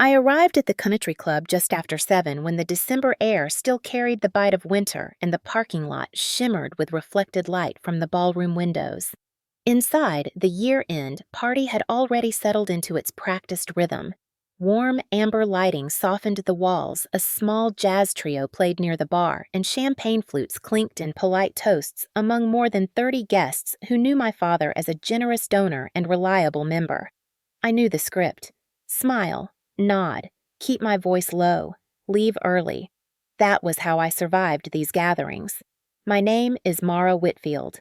I arrived at the country club just after 7 when the December air still carried the bite of winter and the parking lot shimmered with reflected light from the ballroom windows. Inside, the year-end party had already settled into its practiced rhythm. Warm amber lighting softened the walls, a small jazz trio played near the bar, and champagne flutes clinked in polite toasts among more than 30 guests who knew my father as a generous donor and reliable member. I knew the script. Smile, nod, keep my voice low, leave early. That was how I survived these gatherings. My name is Mara Whitfield.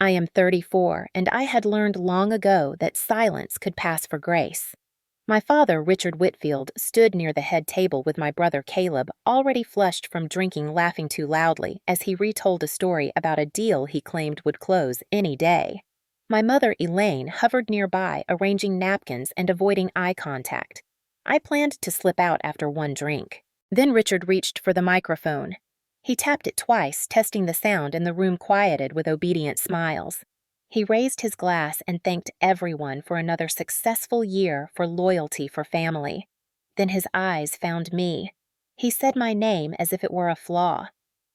I am 34, and I had learned long ago that silence could pass for grace. My father, Richard Whitfield, stood near the head table with my brother Caleb, already flushed from drinking laughing too loudly as he retold a story about a deal he claimed would close any day. My mother, Elaine, hovered nearby, arranging napkins and avoiding eye contact. I planned to slip out after one drink. Then Richard reached for the microphone. He tapped it twice, testing the sound, and the room quieted with obedient smiles. He raised his glass and thanked everyone for another successful year for loyalty for family. Then his eyes found me. He said my name as if it were a flaw.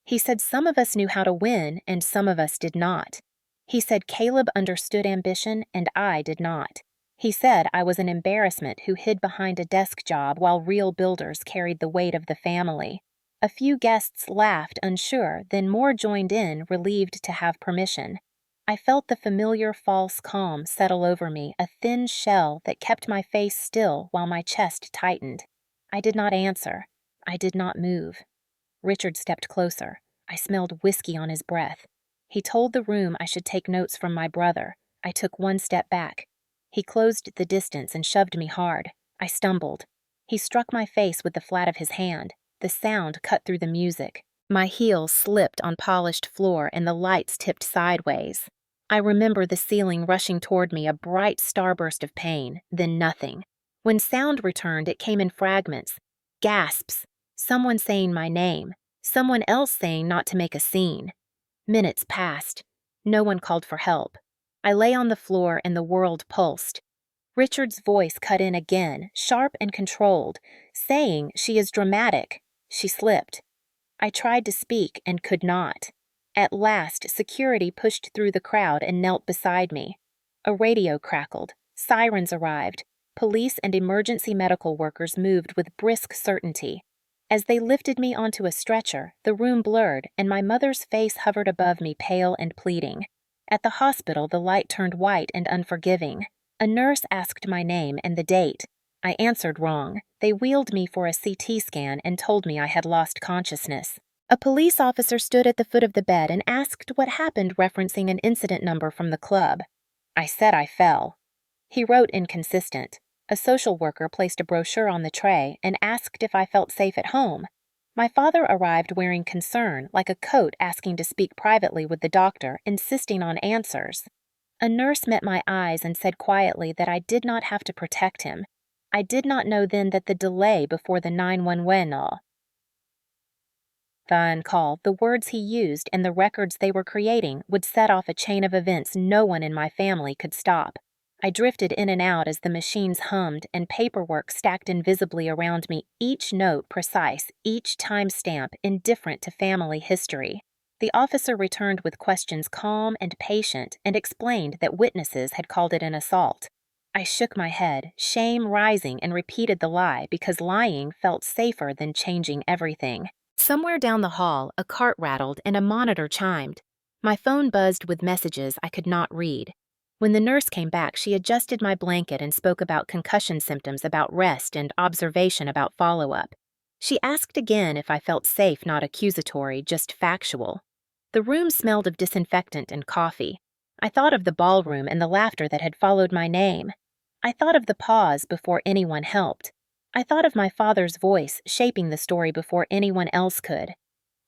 He said some of us knew how to win and some of us did not. He said Caleb understood ambition and I did not. He said I was an embarrassment who hid behind a desk job while real builders carried the weight of the family. A few guests laughed, unsure, then more joined in, relieved to have permission. I felt the familiar false calm settle over me, a thin shell that kept my face still while my chest tightened. I did not answer. I did not move. Richard stepped closer. I smelled whiskey on his breath. He told the room I should take notes from my brother. I took one step back. He closed the distance and shoved me hard. I stumbled. He struck my face with the flat of his hand. The sound cut through the music. My heel slipped on polished floor and the lights tipped sideways. I remember the ceiling rushing toward me, a bright starburst of pain, then nothing. When sound returned, it came in fragments. Gasps. Someone saying my name. Someone else saying not to make a scene. Minutes passed. No one called for help. I lay on the floor and the world pulsed. Richard's voice cut in again, sharp and controlled, saying she is dramatic. She slipped. I tried to speak and could not. At last, security pushed through the crowd and knelt beside me. A radio crackled. Sirens arrived. Police and emergency medical workers moved with brisk certainty. As they lifted me onto a stretcher, the room blurred, and my mother's face hovered above me, pale and pleading. At the hospital, the light turned white and unforgiving. A nurse asked my name and the date. I answered wrong. They wheeled me for a CT scan and told me I had lost consciousness. A police officer stood at the foot of the bed and asked what happened, referencing an incident number from the club. I said I fell. He wrote inconsistent. A social worker placed a brochure on the tray and asked if I felt safe at home. My father arrived wearing concern, like a coat asking to speak privately with the doctor, insisting on answers. A nurse met my eyes and said quietly that I did not have to protect him. I did not know then that the delay before the 911 call, the words he used and the records they were creating would set off a chain of events no one in my family could stop. I drifted in and out as the machines hummed and paperwork stacked invisibly around me, each note precise, each timestamp indifferent to family history. The officer returned with questions calm and patient and explained that witnesses had called it an assault. I shook my head, shame rising, and repeated the lie because lying felt safer than changing everything. Somewhere down the hall, a cart rattled and a monitor chimed. My phone buzzed with messages I could not read. When the nurse came back, she adjusted my blanket and spoke about concussion symptoms, about rest, and observation about follow-up. She asked again if I felt safe, not accusatory, just factual. The room smelled of disinfectant and coffee. I thought of the ballroom and the laughter that had followed my name. I thought of the pause before anyone helped. I thought of my father's voice shaping the story before anyone else could.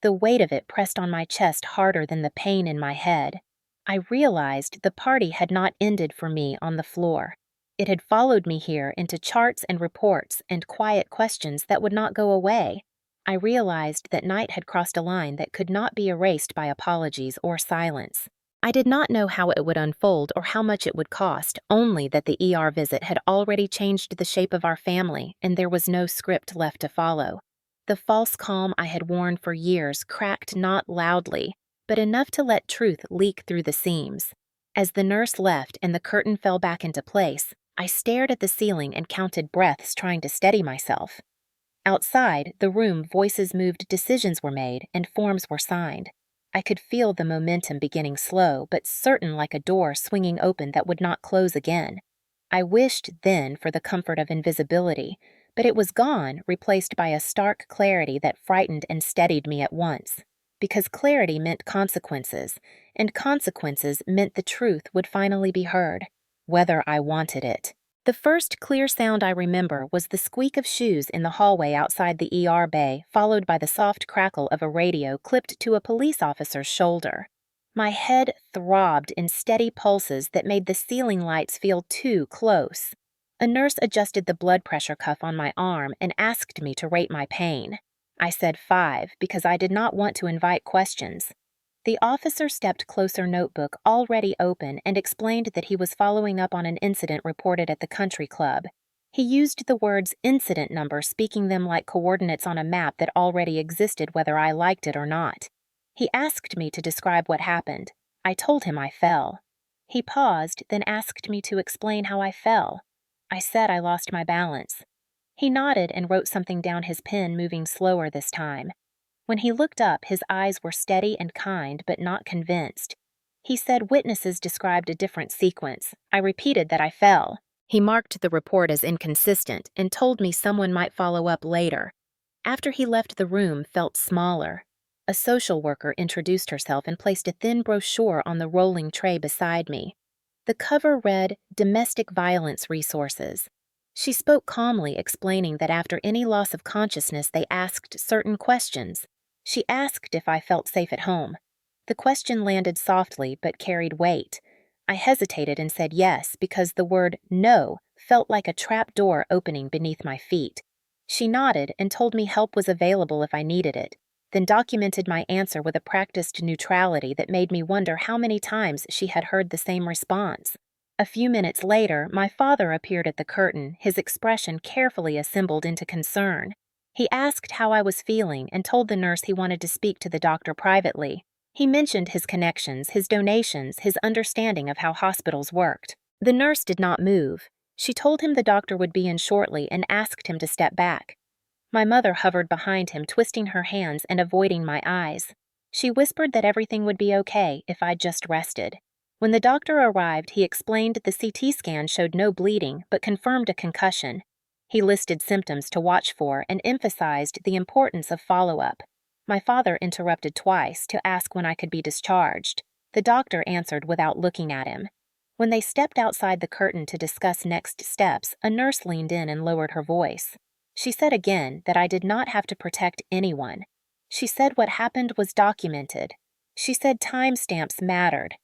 The weight of it pressed on my chest harder than the pain in my head. I realized the party had not ended for me on the floor. It had followed me here into charts and reports and quiet questions that would not go away. I realized that night had crossed a line that could not be erased by apologies or silence. I did not know how it would unfold or how much it would cost, only that the ER visit had already changed the shape of our family and there was no script left to follow. The false calm I had worn for years cracked not loudly, but enough to let truth leak through the seams. As the nurse left and the curtain fell back into place, I stared at the ceiling and counted breaths trying to steady myself. Outside the room, voices moved, decisions were made, and forms were signed. I could feel the momentum beginning slow, but certain, like a door swinging open that would not close again. I wished then for the comfort of invisibility, but it was gone, replaced by a stark clarity that frightened and steadied me at once. Because clarity meant consequences, and consequences meant the truth would finally be heard, whether I wanted it. The first clear sound I remember was the squeak of shoes in the hallway outside the ER bay, followed by the soft crackle of a radio clipped to a police officer's shoulder. My head throbbed in steady pulses that made the ceiling lights feel too close. A nurse adjusted the blood pressure cuff on my arm and asked me to rate my pain. I said 5 because I did not want to invite questions. The officer stepped closer, notebook already open, and explained that he was following up on an incident reported at the country club. He used the words incident number, speaking them like coordinates on a map that already existed whether I liked it or not. He asked me to describe what happened. I told him I fell. He paused, then asked me to explain how I fell. I said I lost my balance. He nodded and wrote something down, his pen moving slower this time. When he looked up, his eyes were steady and kind, but not convinced. He said witnesses described a different sequence. I repeated that I fell. He marked the report as inconsistent and told me someone might follow up later. After he left, the room felt smaller. A social worker introduced herself and placed a thin brochure on the rolling tray beside me. The cover read, Domestic Violence Resources. She spoke calmly, explaining that after any loss of consciousness, they asked certain questions. She asked if I felt safe at home. The question landed softly but carried weight. I hesitated and said yes because the word no felt like a trap door opening beneath my feet. She nodded and told me help was available if I needed it, then documented my answer with a practiced neutrality that made me wonder how many times she had heard the same response. A few minutes later, my father appeared at the curtain, his expression carefully assembled into concern. He asked how I was feeling and told the nurse he wanted to speak to the doctor privately. He mentioned his connections, his donations, his understanding of how hospitals worked. The nurse did not move. She told him the doctor would be in shortly and asked him to step back. My mother hovered behind him, twisting her hands and avoiding my eyes. She whispered that everything would be okay if I just rested. When the doctor arrived, he explained the CT scan showed no bleeding but confirmed a concussion. He listed symptoms to watch for and emphasized the importance of follow-up. My father interrupted twice to ask when I could be discharged. The doctor answered without looking at him. When they stepped outside the curtain to discuss next steps, a nurse leaned in and lowered her voice. She said again that I did not have to protect anyone. She said what happened was documented. She said timestamps mattered.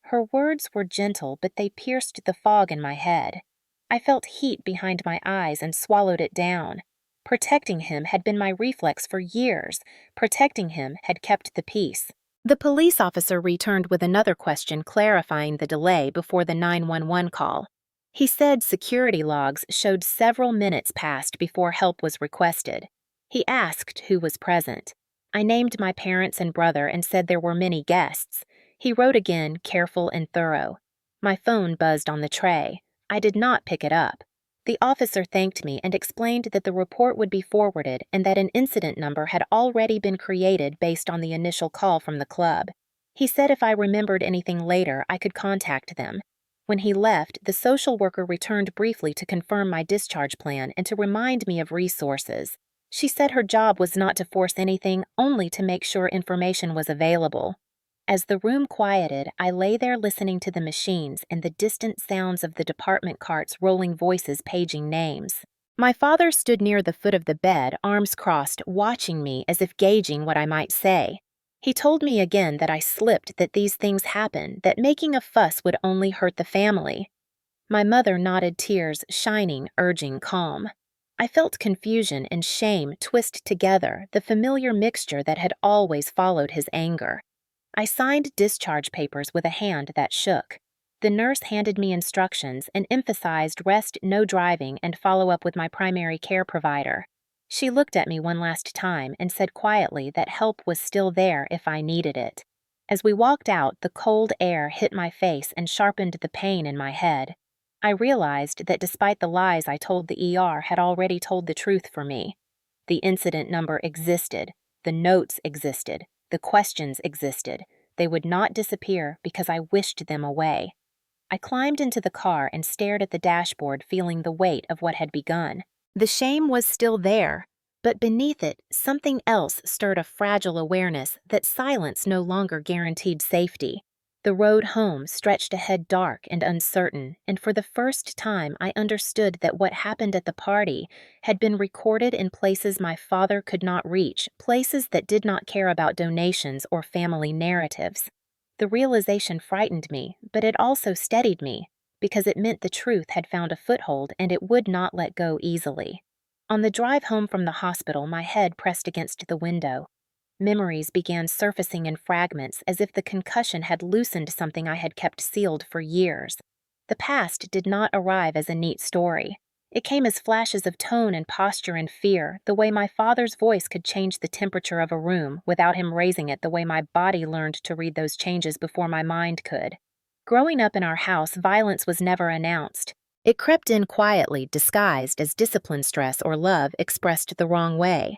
Her words were gentle, but they pierced the fog in my head. I felt heat behind my eyes and swallowed it down. Protecting him had been my reflex for years. Protecting him had kept the peace. The police officer returned with another question, clarifying the delay before the 911 call. He said security logs showed several minutes passed before help was requested. He asked who was present. I named my parents and brother and said there were many guests. He wrote again, careful and thorough. My phone buzzed on the tray. I did not pick it up. The officer thanked me and explained that the report would be forwarded and that an incident number had already been created based on the initial call from the club. He said if I remembered anything later, I could contact them. When he left, the social worker returned briefly to confirm my discharge plan and to remind me of resources. She said her job was not to force anything, only to make sure information was available. As the room quieted, I lay there listening to the machines and the distant sounds of the department carts, rolling voices paging names. My father stood near the foot of the bed, arms crossed, watching me as if gauging what I might say. He told me again that I slipped, that these things happen, that making a fuss would only hurt the family. My mother nodded, tears shining, urging calm. I felt confusion and shame twist together, the familiar mixture that had always followed his anger. I signed discharge papers with a hand that shook. The nurse handed me instructions and emphasized rest, no driving, and follow up with my primary care provider. She looked at me one last time and said quietly that help was still there if I needed it. As we walked out, the cold air hit my face and sharpened the pain in my head. I realized that despite the lies I told the ER had already told the truth for me. The incident number existed, the notes existed, the questions existed. They would not disappear because I wished them away. I climbed into the car and stared at the dashboard, feeling the weight of what had begun. The shame was still there, but beneath it, something else stirred a fragile awareness that silence no longer guaranteed safety. The road home stretched ahead dark and uncertain, and for the first time I understood that what happened at the party had been recorded in places my father could not reach, places that did not care about donations or family narratives. The realization frightened me, but it also steadied me, because it meant the truth had found a foothold and it would not let go easily. On the drive home from the hospital, my head pressed against the window. Memories began surfacing in fragments as if the concussion had loosened something I had kept sealed for years. The past did not arrive as a neat story. It came as flashes of tone and posture and fear, the way my father's voice could change the temperature of a room without him raising it, the way my body learned to read those changes before my mind could. Growing up in our house, violence was never announced. It crept in quietly, disguised as discipline stress or love expressed the wrong way.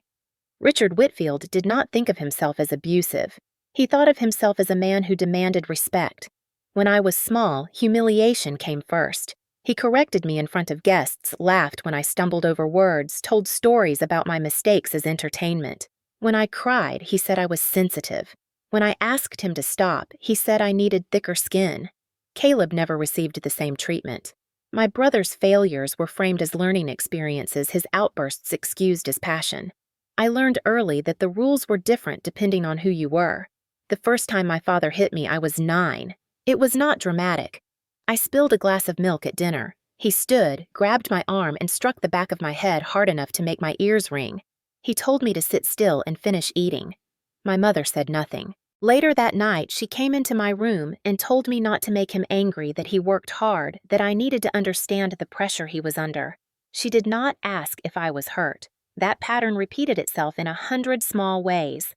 Richard Whitfield did not think of himself as abusive. He thought of himself as a man who demanded respect. When I was small, humiliation came first. He corrected me in front of guests, laughed when I stumbled over words, told stories about my mistakes as entertainment. When I cried, he said I was sensitive. When I asked him to stop, he said I needed thicker skin. Caleb never received the same treatment. My brother's failures were framed as learning experiences, his outbursts excused as passion. I learned early that the rules were different depending on who you were. The first time my father hit me, I was 9. It was not dramatic. I spilled a glass of milk at dinner. He stood, grabbed my arm, and struck the back of my head hard enough to make my ears ring. He told me to sit still and finish eating. My mother said nothing. Later that night, she came into my room and told me not to make him angry, that he worked hard, that I needed to understand the pressure he was under. She did not ask if I was hurt. That pattern repeated itself in 100 small ways.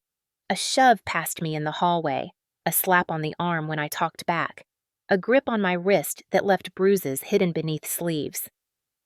A shove past me in the hallway, a slap on the arm when I talked back, a grip on my wrist that left bruises hidden beneath sleeves.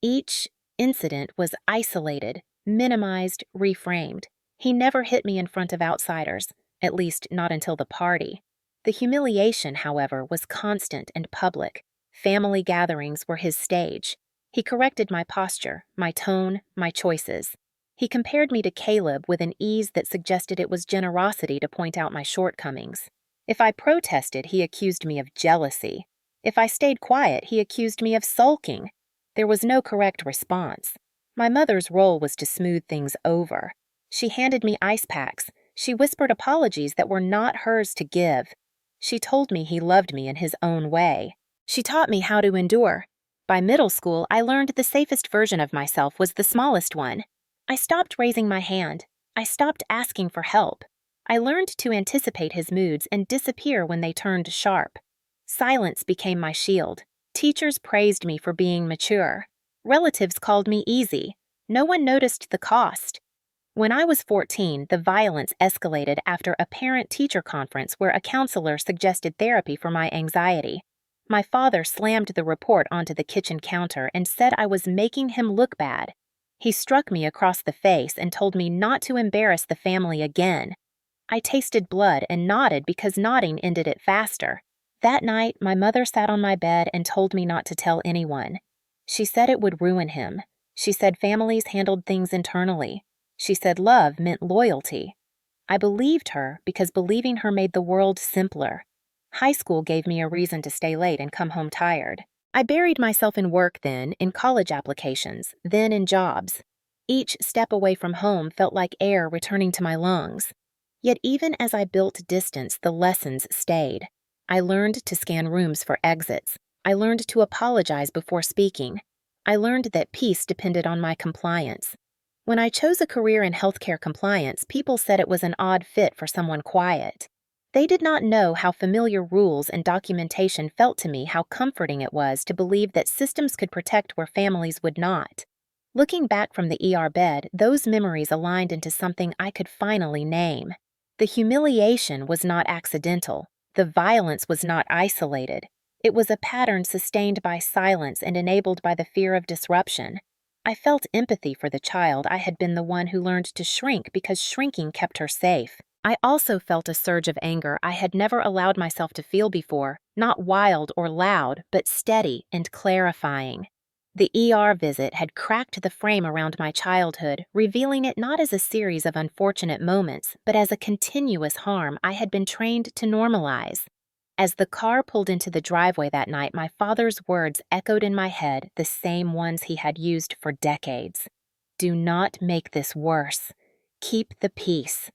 Each incident was isolated, minimized, reframed. He never hit me in front of outsiders, at least not until the party. The humiliation, however, was constant and public. Family gatherings were his stage. He corrected my posture, my tone, my choices. He compared me to Caleb with an ease that suggested it was generosity to point out my shortcomings. If I protested, he accused me of jealousy. If I stayed quiet, he accused me of sulking. There was no correct response. My mother's role was to smooth things over. She handed me ice packs. She whispered apologies that were not hers to give. She told me he loved me in his own way. She taught me how to endure. By middle school, I learned the safest version of myself was the smallest one. I stopped raising my hand. I stopped asking for help. I learned to anticipate his moods and disappear when they turned sharp. Silence became my shield. Teachers praised me for being mature. Relatives called me easy. No one noticed the cost. When I was 14, the violence escalated after a parent-teacher conference where a counselor suggested therapy for my anxiety. My father slammed the report onto the kitchen counter and said I was making him look bad. He struck me across the face and told me not to embarrass the family again. I tasted blood and nodded because nodding ended it faster. That night, my mother sat on my bed and told me not to tell anyone. She said it would ruin him. She said families handled things internally. She said love meant loyalty. I believed her because believing her made the world simpler. High school gave me a reason to stay late and come home tired. I buried myself in work then, in college applications, then in jobs. Each step away from home felt like air returning to my lungs. Yet even as I built distance, the lessons stayed. I learned to scan rooms for exits. I learned to apologize before speaking. I learned that peace depended on my compliance. When I chose a career in healthcare compliance, people said it was an odd fit for someone quiet. They did not know how familiar rules and documentation felt to me, how comforting it was to believe that systems could protect where families would not. Looking back from the ER bed, those memories aligned into something I could finally name. The humiliation was not accidental. The violence was not isolated. It was a pattern sustained by silence and enabled by the fear of disruption. I felt empathy for the child. I had been the one who learned to shrink because shrinking kept her safe. I also felt a surge of anger I had never allowed myself to feel before, not wild or loud, but steady and clarifying. The ER visit had cracked the frame around my childhood, revealing it not as a series of unfortunate moments, but as a continuous harm I had been trained to normalize. As the car pulled into the driveway that night, my father's words echoed in my head, the same ones he had used for decades. "Do not make this worse. Keep the peace."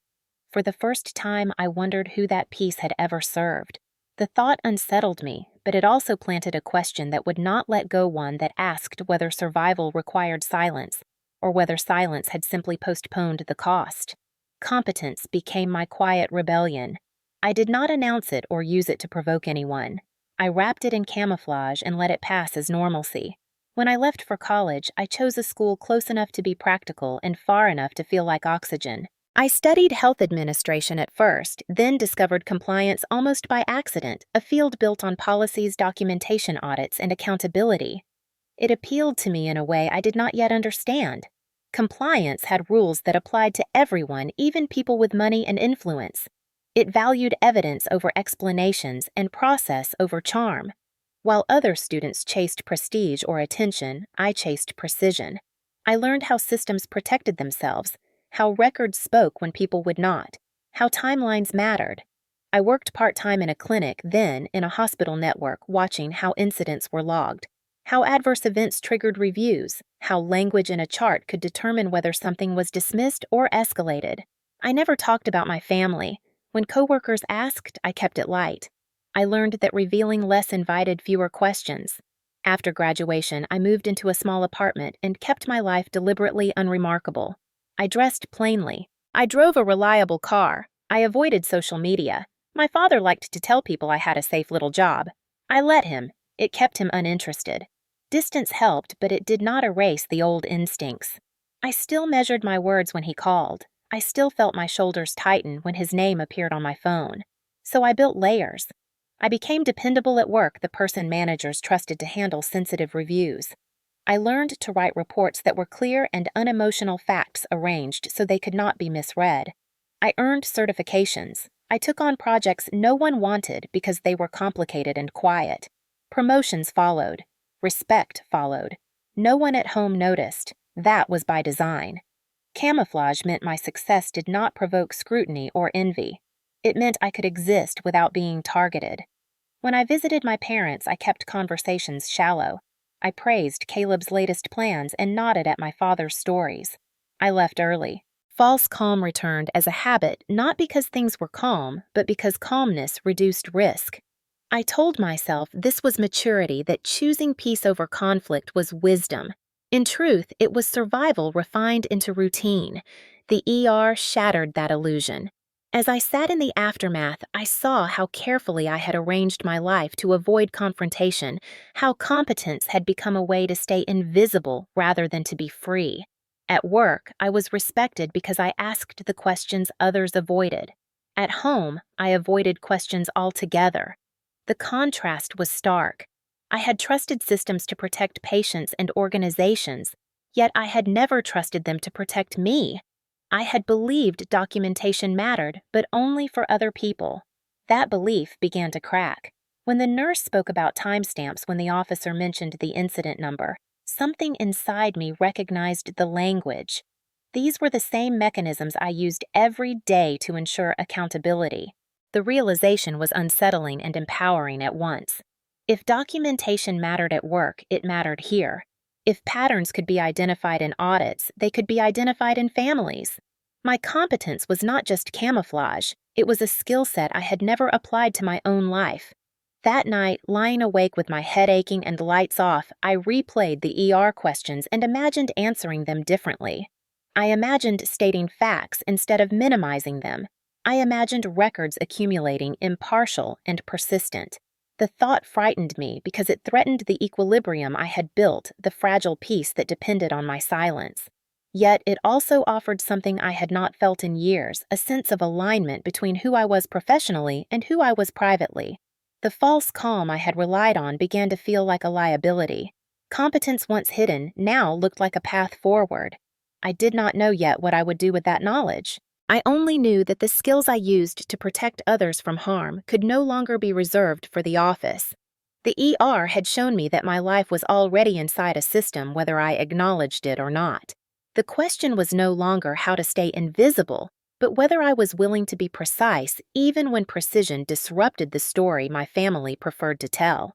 For the first time, I wondered who that peace had ever served. The thought unsettled me, but it also planted a question that would not let go, one that asked whether survival required silence, or whether silence had simply postponed the cost. Competence became my quiet rebellion. I did not announce it or use it to provoke anyone. I wrapped it in camouflage and let it pass as normalcy. When I left for college, I chose a school close enough to be practical and far enough to feel like oxygen. I studied health administration at first, then discovered compliance almost by accident, a field built on policies, documentation audits, and accountability. It appealed to me in a way I did not yet understand. Compliance had rules that applied to everyone, even people with money and influence. It valued evidence over explanations and process over charm. While other students chased prestige or attention, I chased precision. I learned how systems protected themselves, how records spoke when people would not, how timelines mattered. I worked part-time in a clinic, then in a hospital network, watching how incidents were logged, how adverse events triggered reviews, how language in a chart could determine whether something was dismissed or escalated. I never talked about my family. When coworkers asked, I kept it light. I learned that revealing less invited fewer questions. After graduation, I moved into a small apartment and kept my life deliberately unremarkable. I dressed plainly. I drove a reliable car. I avoided social media. My father liked to tell people I had a safe little job. I let him. It kept him uninterested. Distance helped, but it did not erase the old instincts. I still measured my words when he called. I still felt my shoulders tighten when his name appeared on my phone. So I built layers. I became dependable at work, the person managers trusted to handle sensitive reviews. I learned to write reports that were clear and unemotional, facts arranged so they could not be misread. I earned certifications. I took on projects no one wanted because they were complicated and quiet. Promotions followed. Respect followed. No one at home noticed. That was by design. Camouflage meant my success did not provoke scrutiny or envy. It meant I could exist without being targeted. When I visited my parents, I kept conversations shallow. I praised Caleb's latest plans and nodded at my father's stories. I left early. False calm returned as a habit, not because things were calm, but because calmness reduced risk. I told myself this was maturity, that choosing peace over conflict was wisdom. In truth, it was survival refined into routine. The ER shattered that illusion. As I sat in the aftermath, I saw how carefully I had arranged my life to avoid confrontation, how competence had become a way to stay invisible rather than to be free. At work, I was respected because I asked the questions others avoided. At home, I avoided questions altogether. The contrast was stark. I had trusted systems to protect patients and organizations, yet I had never trusted them to protect me. I had believed documentation mattered, but only for other people. That belief began to crack. When the nurse spoke about timestamps when the officer mentioned the incident number, something inside me recognized the language. These were the same mechanisms I used every day to ensure accountability. The realization was unsettling and empowering at once. If documentation mattered at work, it mattered here. If patterns could be identified in audits, they could be identified in families. My competence was not just camouflage, it was a skill set I had never applied to my own life. That night, lying awake with my head aching and lights off, I replayed the ER questions and imagined answering them differently. I imagined stating facts instead of minimizing them. I imagined records accumulating, impartial and persistent. The thought frightened me because it threatened the equilibrium I had built, the fragile peace that depended on my silence. Yet it also offered something I had not felt in years, a sense of alignment between who I was professionally and who I was privately. The false calm I had relied on began to feel like a liability. Competence once hidden now looked like a path forward. I did not know yet what I would do with that knowledge. I only knew that the skills I used to protect others from harm could no longer be reserved for the office. The ER had shown me that my life was already inside a system whether I acknowledged it or not. The question was no longer how to stay invisible, but whether I was willing to be precise even when precision disrupted the story my family preferred to tell.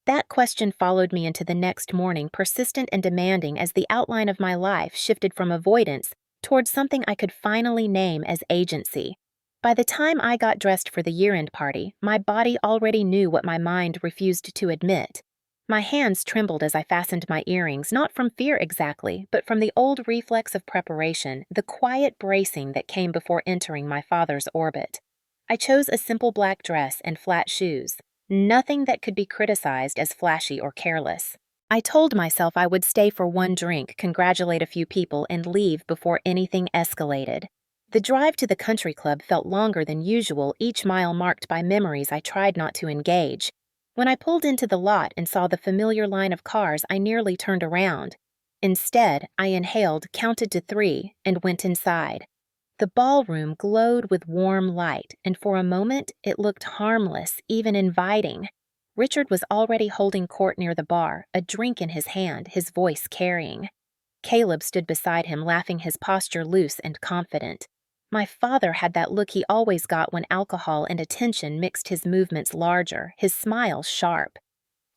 That question followed me into the next morning, persistent and demanding as the outline of my life shifted from avoidance towards something I could finally name as agency. By the time I got dressed for the year-end party, my body already knew what my mind refused to admit. My hands trembled as I fastened my earrings, not from fear exactly, but from the old reflex of preparation, the quiet bracing that came before entering my father's orbit. I chose a simple black dress and flat shoes, nothing that could be criticized as flashy or careless. I told myself I would stay for one drink, congratulate a few people, and leave before anything escalated. The drive to the country club felt longer than usual, each mile marked by memories I tried not to engage. When I pulled into the lot and saw the familiar line of cars, I nearly turned around. Instead, I inhaled, counted to 3, and went inside. The ballroom glowed with warm light, and for a moment it looked harmless, even inviting. Richard was already holding court near the bar, a drink in his hand, his voice carrying. Caleb stood beside him, laughing, his posture loose and confident. My father had that look he always got when alcohol and attention mixed, his movements larger, his smile sharp.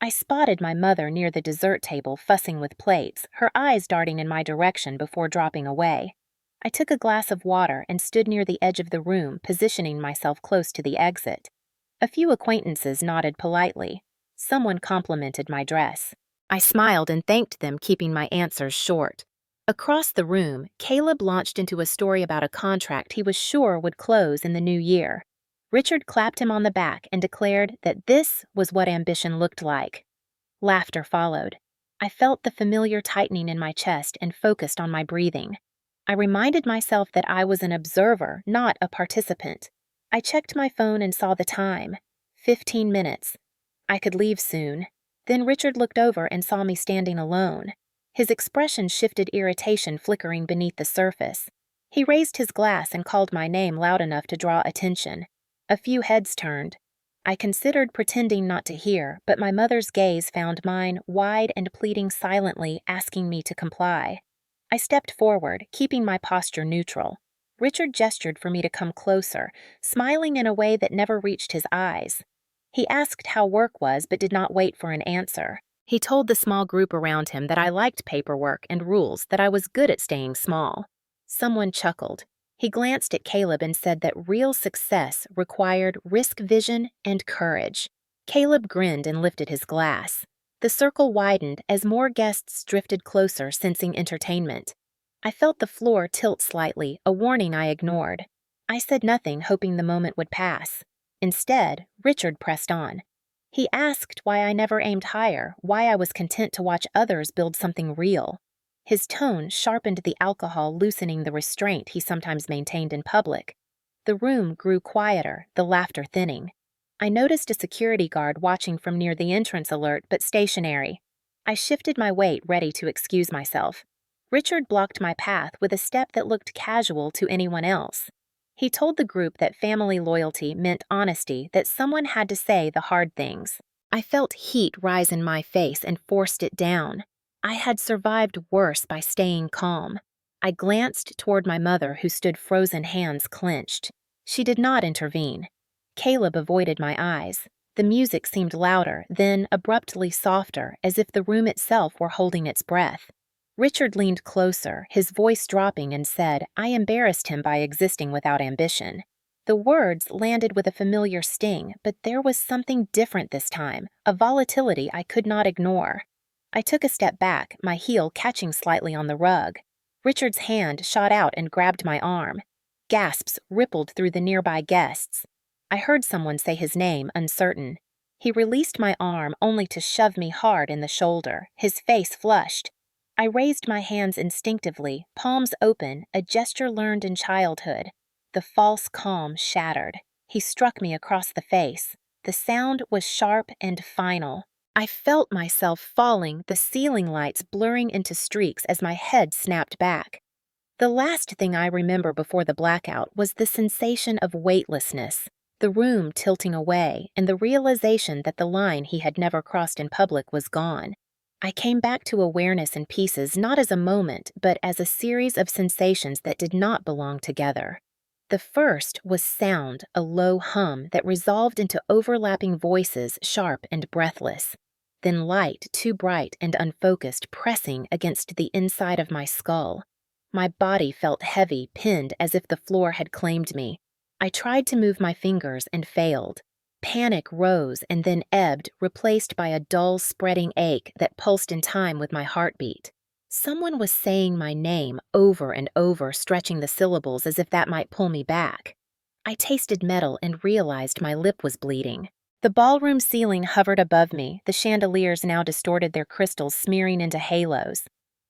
I spotted my mother near the dessert table, fussing with plates, her eyes darting in my direction before dropping away. I took a glass of water and stood near the edge of the room, positioning myself close to the exit. A few acquaintances nodded politely. Someone complimented my dress. I smiled and thanked them, keeping my answers short. Across the room, Caleb launched into a story about a contract he was sure would close in the new year. Richard clapped him on the back and declared that this was what ambition looked like. Laughter followed. I felt the familiar tightening in my chest and focused on my breathing. I reminded myself that I was an observer, not a participant. I checked my phone and saw the time. 15 minutes. I could leave soon. Then Richard looked over and saw me standing alone. His expression shifted, irritation flickering beneath the surface. He raised his glass and called my name loud enough to draw attention. A few heads turned. I considered pretending not to hear, but my mother's gaze found mine, wide and pleading silently, asking me to comply. I stepped forward, keeping my posture neutral. Richard gestured for me to come closer, smiling in a way that never reached his eyes. He asked how work was, but did not wait for an answer. He told the small group around him that I liked paperwork and rules, that I was good at staying small. Someone chuckled. He glanced at Caleb and said that real success required risk vision and courage. Caleb grinned and lifted his glass. The circle widened as more guests drifted closer, sensing entertainment. I felt the floor tilt slightly, a warning I ignored. I said nothing, hoping the moment would pass. Instead, Richard pressed on. He asked why I never aimed higher, why I was content to watch others build something real. His tone sharpened the alcohol, loosening the restraint he sometimes maintained in public. The room grew quieter, the laughter thinning. I noticed a security guard watching from near the entrance, alert but stationary. I shifted my weight, ready to excuse myself. Richard blocked my path with a step that looked casual to anyone else. He told the group that family loyalty meant honesty, that someone had to say the hard things. I felt heat rise in my face and forced it down. I had survived worse by staying calm. I glanced toward my mother, who stood frozen, hands clenched. She did not intervene. Caleb avoided my eyes. The music seemed louder, then abruptly softer, as if the room itself were holding its breath. Richard leaned closer, his voice dropping, and said, I embarrassed him by existing without ambition. The words landed with a familiar sting, but there was something different this time, a volatility I could not ignore. I took a step back, my heel catching slightly on the rug. Richard's hand shot out and grabbed my arm. Gasps rippled through the nearby guests. I heard someone say his name, uncertain. He released my arm only to shove me hard in the shoulder, his face flushed. I raised my hands instinctively, palms open, a gesture learned in childhood. The false calm shattered. He struck me across the face. The sound was sharp and final. I felt myself falling, the ceiling lights blurring into streaks as my head snapped back. The last thing I remember before the blackout was the sensation of weightlessness, the room tilting away, and the realization that the line he had never crossed in public was gone. I came back to awareness in pieces not as a moment, but as a series of sensations that did not belong together. The first was sound, a low hum that resolved into overlapping voices, sharp and breathless. Then light, too bright and unfocused, pressing against the inside of my skull. My body felt heavy, pinned as if the floor had claimed me. I tried to move my fingers and failed. Panic rose and then ebbed, replaced by a dull, spreading ache that pulsed in time with my heartbeat. Someone was saying my name over and over, stretching the syllables as if that might pull me back. I tasted metal and realized my lip was bleeding. The ballroom ceiling hovered above me, the chandeliers now distorted their crystals, smearing into halos.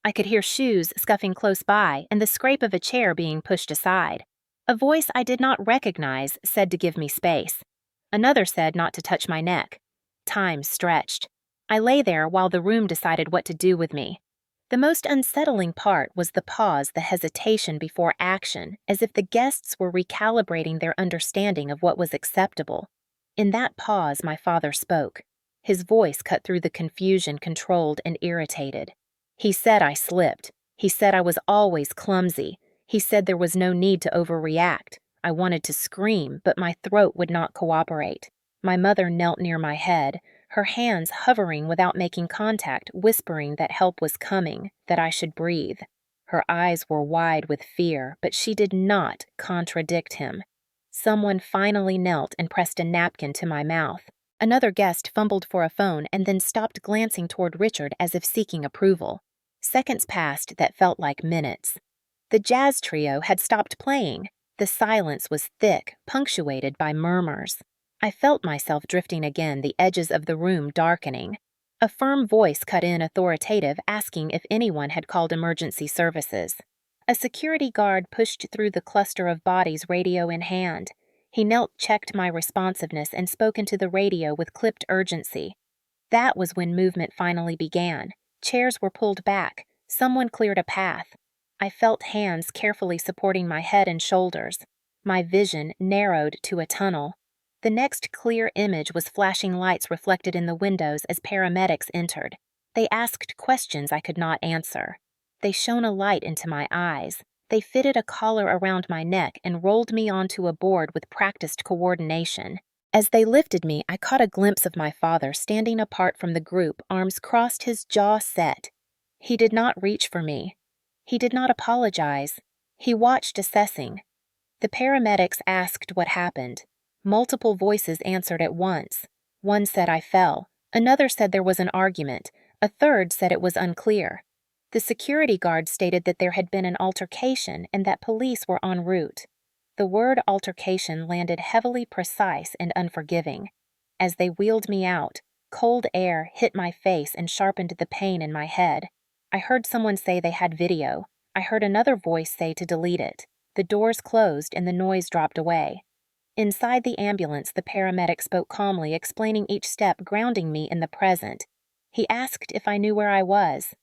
I could hear shoes scuffing close by and the scrape of a chair being pushed aside. A voice I did not recognize said to give me space. Another said not to touch my neck. Time stretched. I lay there while the room decided what to do with me. The most unsettling part was the pause, the hesitation before action, as if the guests were recalibrating their understanding of what was acceptable. In that pause, my father spoke. His voice cut through the confusion, controlled and irritated. He said I slipped. He said I was always clumsy. He said there was no need to overreact. I wanted to scream, but my throat would not cooperate. My mother knelt near my head, her hands hovering without making contact, whispering that help was coming, that I should breathe. Her eyes were wide with fear, but she did not contradict him. Someone finally knelt and pressed a napkin to my mouth. Another guest fumbled for a phone and then stopped glancing toward Richard as if seeking approval. Seconds passed that felt like minutes. The jazz trio had stopped playing. The silence was thick, punctuated by murmurs. I felt myself drifting again, the edges of the room darkening. A firm voice cut in, authoritative, asking if anyone had called emergency services. A security guard pushed through the cluster of bodies, radio in hand. He knelt, checked my responsiveness, and spoke into the radio with clipped urgency. That was when movement finally began. Chairs were pulled back. Someone cleared a path. I felt hands carefully supporting my head and shoulders. My vision narrowed to a tunnel. The next clear image was flashing lights reflected in the windows as paramedics entered. They asked questions I could not answer. They shone a light into my eyes. They fitted a collar around my neck and rolled me onto a board with practiced coordination. As they lifted me, I caught a glimpse of my father standing apart from the group, arms crossed, his jaw set. He did not reach for me. He did not apologize. He watched, assessing. The paramedics asked what happened. Multiple voices answered at once. One said I fell. Another said there was an argument. A third said it was unclear. The security guard stated that there had been an altercation and that police were en route. The word altercation landed heavily precise and unforgiving. As they wheeled me out, cold air hit my face and sharpened the pain in my head. I heard someone say they had video. I heard another voice say to delete it. The doors closed and the noise dropped away. Inside the ambulance, the paramedic spoke calmly, explaining each step, grounding me in the present. He asked if I knew where I was.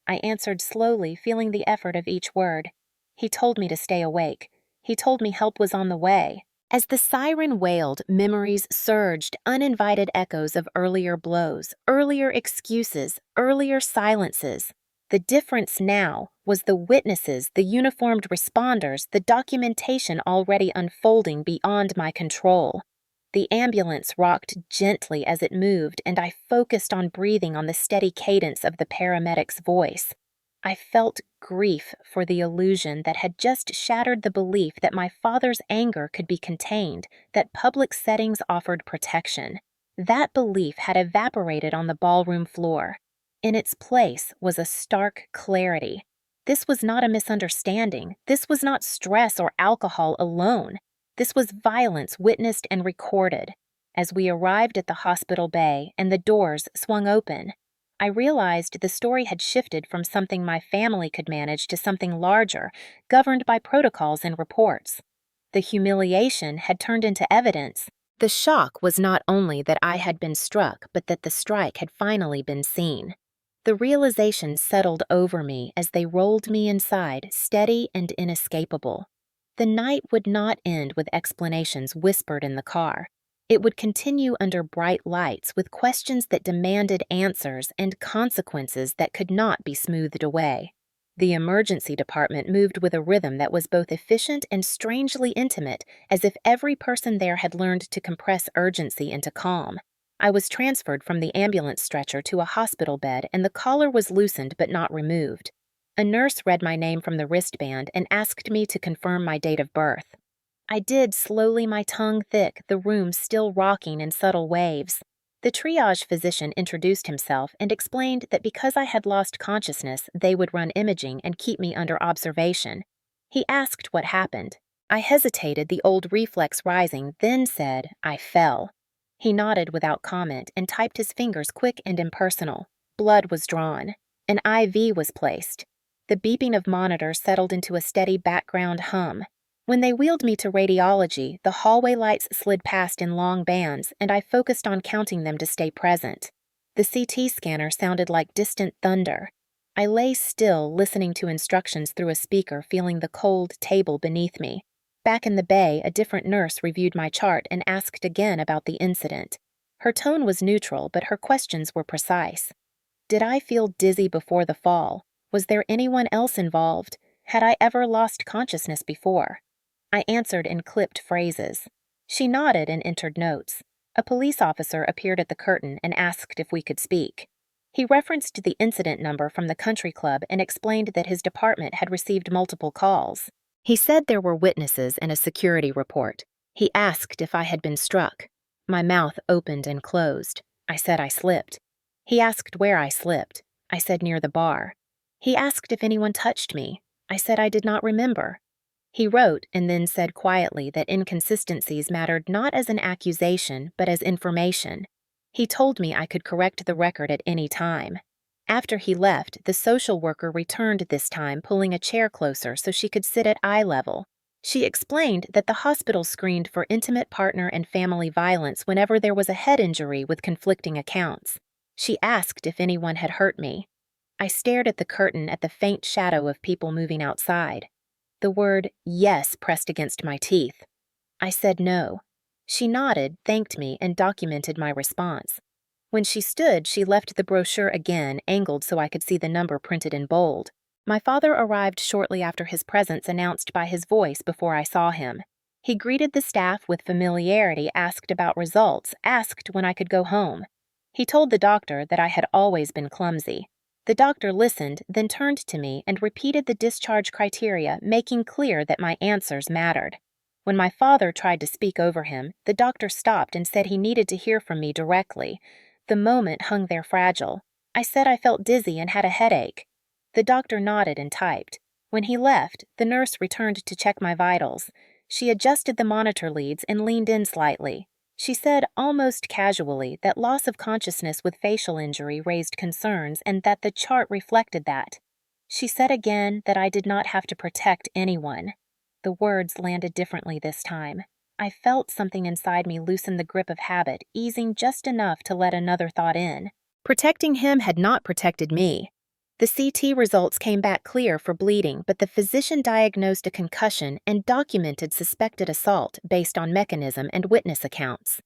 I answered slowly, feeling the effort of each word. He told me to stay awake. He told me help was on the way. As the siren wailed, memories surged, uninvited echoes of earlier blows, earlier excuses, earlier silences. The difference now was the witnesses, the uniformed responders, the documentation already unfolding beyond my control. The ambulance rocked gently as it moved, and I focused on breathing on the steady cadence of the paramedic's voice. I felt grief for the illusion that had just shattered the belief that my father's anger could be contained, that public settings offered protection. That belief had evaporated on the ballroom floor. In its place was a stark clarity. This was not a misunderstanding. This was not stress or alcohol alone. This was violence witnessed and recorded. As we arrived at the hospital bay and the doors swung open, I realized the story had shifted from something my family could manage to something larger, governed by protocols and reports. The humiliation had turned into evidence. The shock was not only that I had been struck, but that the strike had finally been seen. The realization settled over me as they rolled me inside, steady and inescapable. The night would not end with explanations whispered in the car. It would continue under bright lights with questions that demanded answers and consequences that could not be smoothed away. The emergency department moved with a rhythm that was both efficient and strangely intimate, as if every person there had learned to compress urgency into calm. I was transferred from the ambulance stretcher to a hospital bed, and the collar was loosened but not removed. A nurse read my name from the wristband and asked me to confirm my date of birth. I did, slowly, my tongue thick, the room still rocking in subtle waves. The triage physician introduced himself and explained that because I had lost consciousness, they would run imaging and keep me under observation. He asked what happened. I hesitated, the old reflex rising, then said, "I fell." He nodded without comment and typed his fingers quick and impersonal. Blood was drawn. An IV was placed. The beeping of monitors settled into a steady background hum. When they wheeled me to radiology, the hallway lights slid past in long bands, and I focused on counting them to stay present. The CT scanner sounded like distant thunder. I lay still, listening to instructions through a speaker, feeling the cold table beneath me. Back in the bay, a different nurse reviewed my chart and asked again about the incident. Her tone was neutral, but her questions were precise. Did I feel dizzy before the fall? Was there anyone else involved? Had I ever lost consciousness before? I answered in clipped phrases. She nodded and entered notes. A police officer appeared at the curtain and asked if we could speak. He referenced the incident number from the country club and explained that his department had received multiple calls. He said there were witnesses and a security report. He asked if I had been struck. My mouth opened and closed. I said I slipped. He asked where I slipped. I said near the bar. He asked if anyone touched me. I said I did not remember. He wrote and then said quietly that inconsistencies mattered not as an accusation, but as information. He told me I could correct the record at any time. After he left, the social worker returned this time, pulling a chair closer so she could sit at eye level. She explained that the hospital screened for intimate partner and family violence whenever there was a head injury with conflicting accounts. She asked if anyone had hurt me. I stared at the curtain at the faint shadow of people moving outside. The word yes pressed against my teeth. I said no. She nodded, thanked me, and documented my response. When she stood, she left the brochure again, angled so I could see the number printed in bold. My father arrived shortly after his presence announced by his voice before I saw him. He greeted the staff with familiarity, asked about results, asked when I could go home. He told the doctor that I had always been clumsy. The doctor listened, then turned to me and repeated the discharge criteria, making clear that my answers mattered. When my father tried to speak over him, the doctor stopped and said he needed to hear from me directly. The moment hung there fragile. I said I felt dizzy and had a headache. The doctor nodded and typed. When he left, the nurse returned to check my vitals. She adjusted the monitor leads and leaned in slightly. She said almost casually that loss of consciousness with facial injury raised concerns and that the chart reflected that. She said again that I did not have to protect anyone. The words landed differently this time. I felt something inside me loosen the grip of habit, easing just enough to let another thought in. Protecting him had not protected me. The CT results came back clear for bleeding, but the physician diagnosed a concussion and documented suspected assault based on mechanism and witness accounts.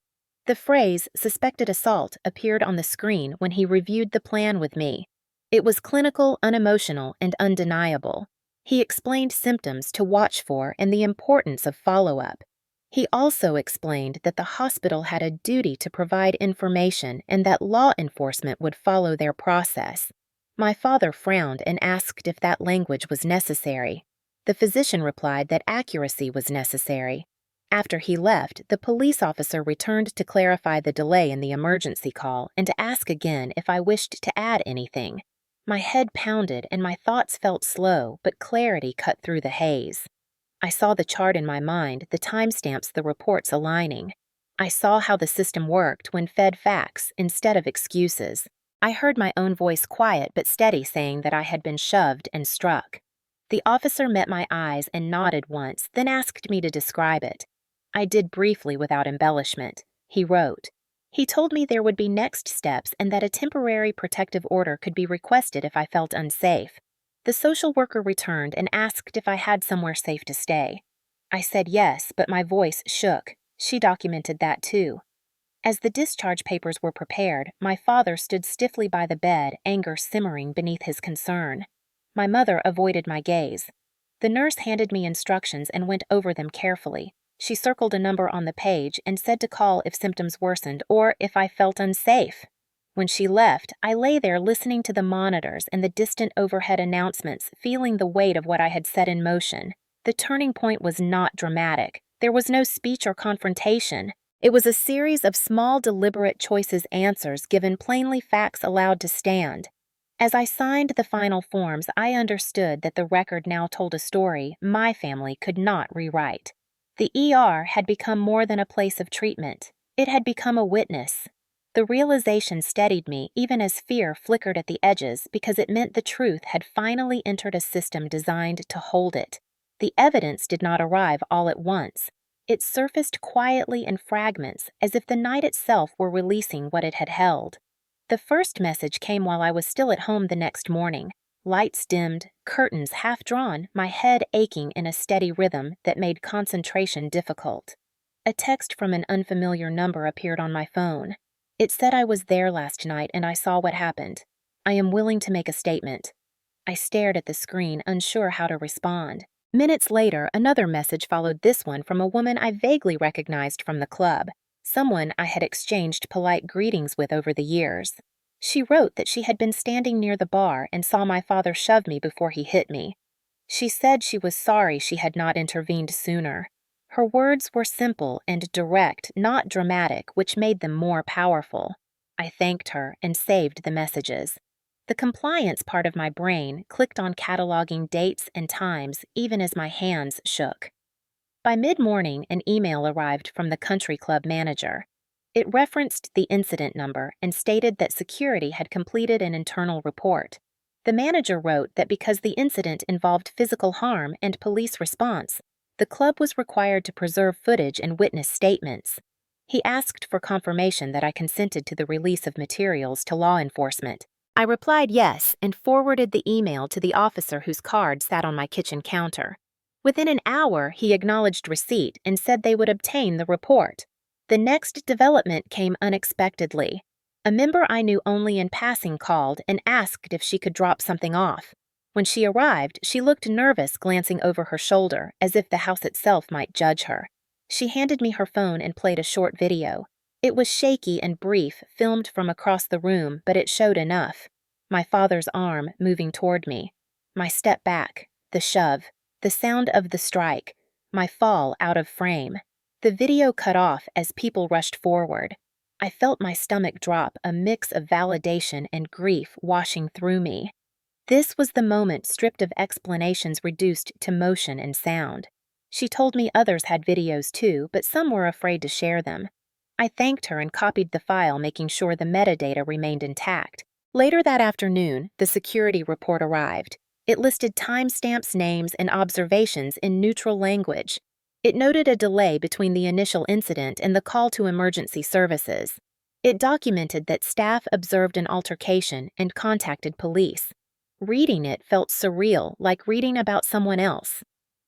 The phrase suspected assault appeared on the screen when he reviewed the plan with me. It was clinical, unemotional, and undeniable. He explained symptoms to watch for and the importance of follow-up. He also explained that the hospital had a duty to provide information and that law enforcement would follow their process. My father frowned and asked if that language was necessary. The physician replied that accuracy was necessary. After he left, the police officer returned to clarify the delay in the emergency call and to ask again if I wished to add anything. My head pounded and my thoughts felt slow, but clarity cut through the haze. I saw the chart in my mind, the timestamps, the reports aligning. I saw how the system worked when fed facts instead of excuses. I heard my own voice quiet but steady saying that I had been shoved and struck. The officer met my eyes and nodded once, then asked me to describe it. I did briefly without embellishment. He wrote. He told me there would be next steps and that a temporary protective order could be requested if I felt unsafe. The social worker returned and asked if I had somewhere safe to stay. I said yes, but my voice shook. She documented that too. As the discharge papers were prepared, my father stood stiffly by the bed, anger simmering beneath his concern. My mother avoided my gaze. The nurse handed me instructions and went over them carefully. She circled a number on the page and said to call if symptoms worsened or if I felt unsafe. When she left, I lay there listening to the monitors and the distant overhead announcements, feeling the weight of what I had set in motion. The turning point was not dramatic. There was no speech or confrontation. It was a series of small, deliberate choices, answers given plainly, facts allowed to stand. As I signed the final forms, I understood that the record now told a story my family could not rewrite. The ER had become more than a place of treatment. It had become a witness. The realization steadied me even as fear flickered at the edges because it meant the truth had finally entered a system designed to hold it. The evidence did not arrive all at once. It surfaced quietly in fragments, as if the night itself were releasing what it had held. The first message came while I was still at home the next morning. Lights dimmed, curtains half drawn, my head aching in a steady rhythm that made concentration difficult. A text from an unfamiliar number appeared on my phone. It said I was there last night and I saw what happened. I am willing to make a statement. I stared at the screen, unsure how to respond. Minutes later, another message followed this one from a woman I vaguely recognized from the club, someone I had exchanged polite greetings with over the years. She wrote that she had been standing near the bar and saw my father shove me before he hit me. She said she was sorry she had not intervened sooner. Her words were simple and direct, not dramatic, which made them more powerful. I thanked her and saved the messages. The compliance part of my brain clicked on cataloging dates and times even as my hands shook. By mid-morning, an email arrived from the country club manager. It referenced the incident number and stated that security had completed an internal report. The manager wrote that because the incident involved physical harm and police response, the club was required to preserve footage and witness statements. He asked for confirmation that I consented to the release of materials to law enforcement. I replied yes and forwarded the email to the officer whose card sat on my kitchen counter. Within an hour, he acknowledged receipt and said they would obtain the report. The next development came unexpectedly. A member I knew only in passing called and asked if she could drop something off. When she arrived, she looked nervous, glancing over her shoulder, as if the house itself might judge her. She handed me her phone and played a short video. It was shaky and brief, filmed from across the room, but it showed enough. My father's arm moving toward me. My step back, the shove, the sound of the strike, my fall out of frame. The video cut off as people rushed forward. I felt my stomach drop, a mix of validation and grief washing through me. This was the moment stripped of explanations, reduced to motion and sound. She told me others had videos too, but some were afraid to share them. I thanked her and copied the file, making sure the metadata remained intact. Later that afternoon, the security report arrived. It listed timestamps, names, and observations in neutral language. It noted a delay between the initial incident and the call to emergency services. It documented that staff observed an altercation and contacted police. Reading it felt surreal, like reading about someone else.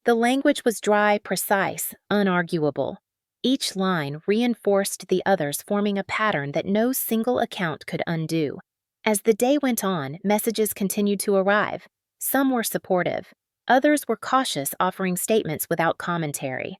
The language was dry, precise, unarguable. Each line reinforced the others, forming a pattern that no single account could undo. As the day went on, messages continued to arrive. Some were supportive. Others were cautious, offering statements without commentary.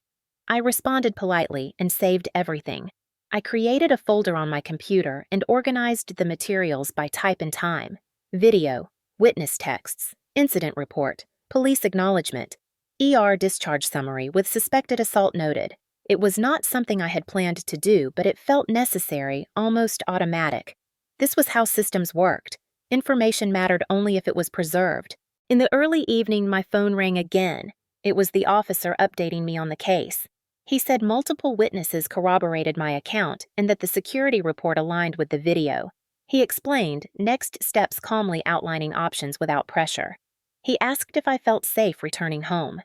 I responded politely and saved everything. I created a folder on my computer and organized the materials by type and time: video, witness texts, incident report, police acknowledgement, ER discharge summary with suspected assault noted. It was not something I had planned to do, but it felt necessary, almost automatic. This was how systems worked. Information mattered only if it was preserved. In the early evening, my phone rang again. It was the officer updating me on the case. He said multiple witnesses corroborated my account and that the security report aligned with the video. He explained next steps, calmly outlining options without pressure. He asked if I felt safe returning home.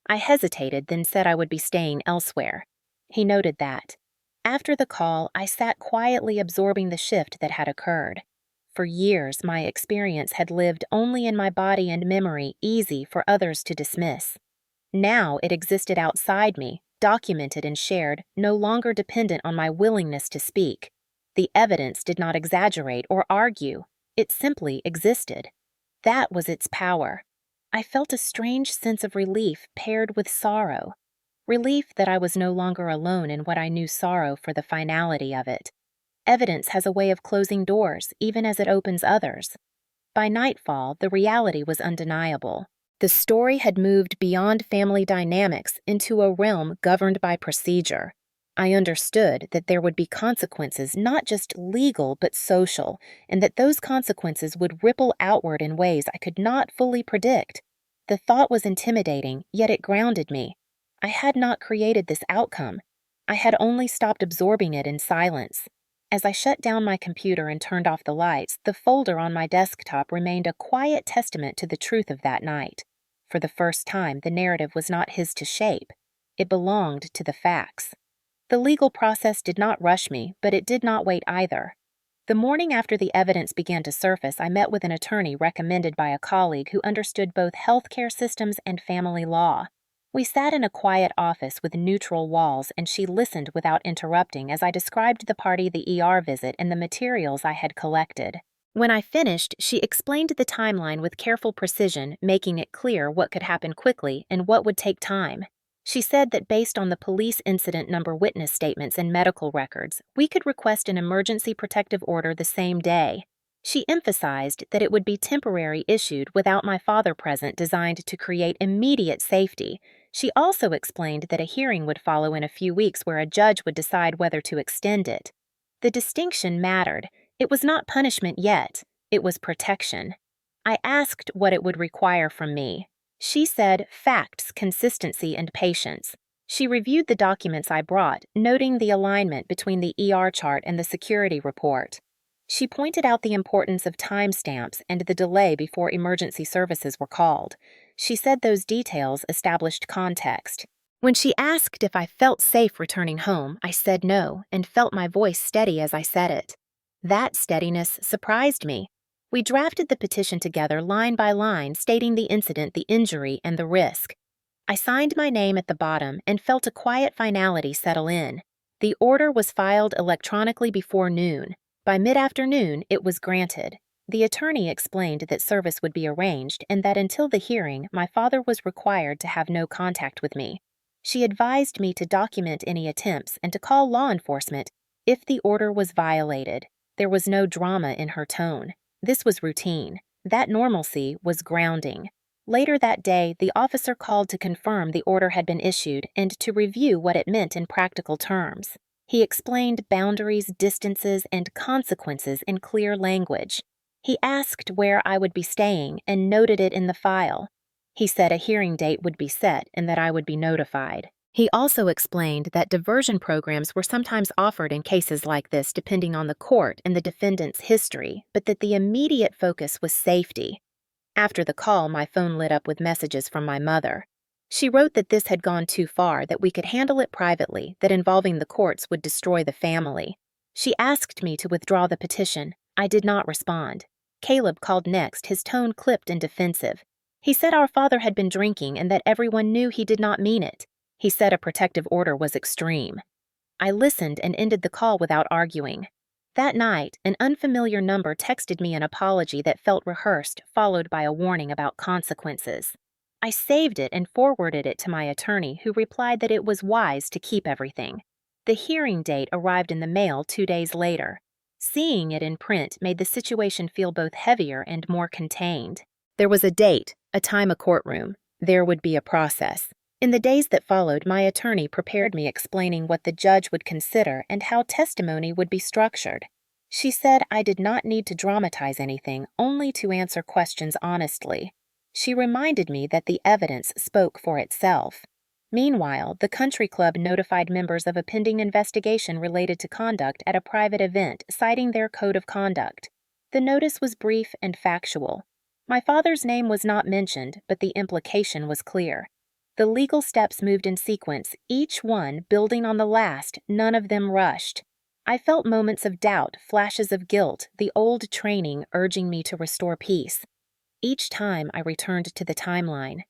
I hesitated, then said I would be staying elsewhere. He noted that. After the call, I sat quietly absorbing the shift that had occurred. For years, my experience had lived only in my body and memory, easy for others to dismiss. Now it existed outside me, documented and shared, no longer dependent on my willingness to speak. The evidence did not exaggerate or argue. It simply existed. That was its power. I felt a strange sense of relief paired with sorrow. Relief that I was no longer alone in what I knew, sorrow for the finality of it. Evidence has a way of closing doors, even as it opens others. By nightfall, the reality was undeniable. The story had moved beyond family dynamics into a realm governed by procedure. I understood that there would be consequences, not just legal but social, and that those consequences would ripple outward in ways I could not fully predict. The thought was intimidating, yet it grounded me. I had not created this outcome. I had only stopped absorbing it in silence. As I shut down my computer and turned off the lights, the folder on my desktop remained a quiet testament to the truth of that night. For the first time, the narrative was not his to shape. It belonged to the facts. The legal process did not rush me, but it did not wait either. The morning after the evidence began to surface, I met with an attorney recommended by a colleague who understood both healthcare systems and family law. We sat in a quiet office with neutral walls, and she listened without interrupting as I described the party, the ER visit, and the materials I had collected. When I finished, she explained the timeline with careful precision, making it clear what could happen quickly and what would take time. She said that based on the police incident number, witness statements, and medical records, we could request an emergency protective order the same day. She emphasized that it would be temporary, issued without my father present, designed to create immediate safety. She also explained that a hearing would follow in a few weeks where a judge would decide whether to extend it. The distinction mattered. It was not punishment yet. It was protection. I asked what it would require from me. She said facts, consistency, and patience. She reviewed the documents I brought, noting the alignment between the ER chart and the security report. She pointed out the importance of timestamps and the delay before emergency services were called. She said those details established context. When she asked if I felt safe returning home, I said no and felt my voice steady as I said it. That steadiness surprised me. We drafted the petition together line by line, stating the incident, the injury, and the risk. I signed my name at the bottom and felt a quiet finality settle in. The order was filed electronically before noon. By mid-afternoon, it was granted. The attorney explained that service would be arranged and that until the hearing, my father was required to have no contact with me. She advised me to document any attempts and to call law enforcement if the order was violated. There was no drama in her tone. This was routine. That normalcy was grounding. Later that day, the officer called to confirm the order had been issued and to review what it meant in practical terms. He explained boundaries, distances, and consequences in clear language. He asked where I would be staying and noted it in the file. He said a hearing date would be set and that I would be notified. He also explained that diversion programs were sometimes offered in cases like this depending on the court and the defendant's history, but that the immediate focus was safety. After the call, my phone lit up with messages from my mother. She wrote that this had gone too far, that we could handle it privately, that involving the courts would destroy the family. She asked me to withdraw the petition. I did not respond. Caleb called next, his tone clipped and defensive. He said our father had been drinking and that everyone knew he did not mean it. He said a protective order was extreme. I listened and ended the call without arguing. That night, an unfamiliar number texted me an apology that felt rehearsed, followed by a warning about consequences. I saved it and forwarded it to my attorney, who replied that it was wise to keep everything. The hearing date arrived in the mail 2 days later. Seeing it in print made the situation feel both heavier and more contained. There was a date, a time, a courtroom. There would be a process. In the days that followed, my attorney prepared me explaining what the judge would consider and how testimony would be structured. She said I did not need to dramatize anything, only to answer questions honestly. She reminded me that the evidence spoke for itself. Meanwhile, the country club notified members of a pending investigation related to conduct at a private event, citing their code of conduct. The notice was brief and factual. My father's name was not mentioned, but the implication was clear. The legal steps moved in sequence, each one building on the last, none of them rushed. I felt moments of doubt, flashes of guilt, the old training urging me to restore peace. Each time I returned to the timeline.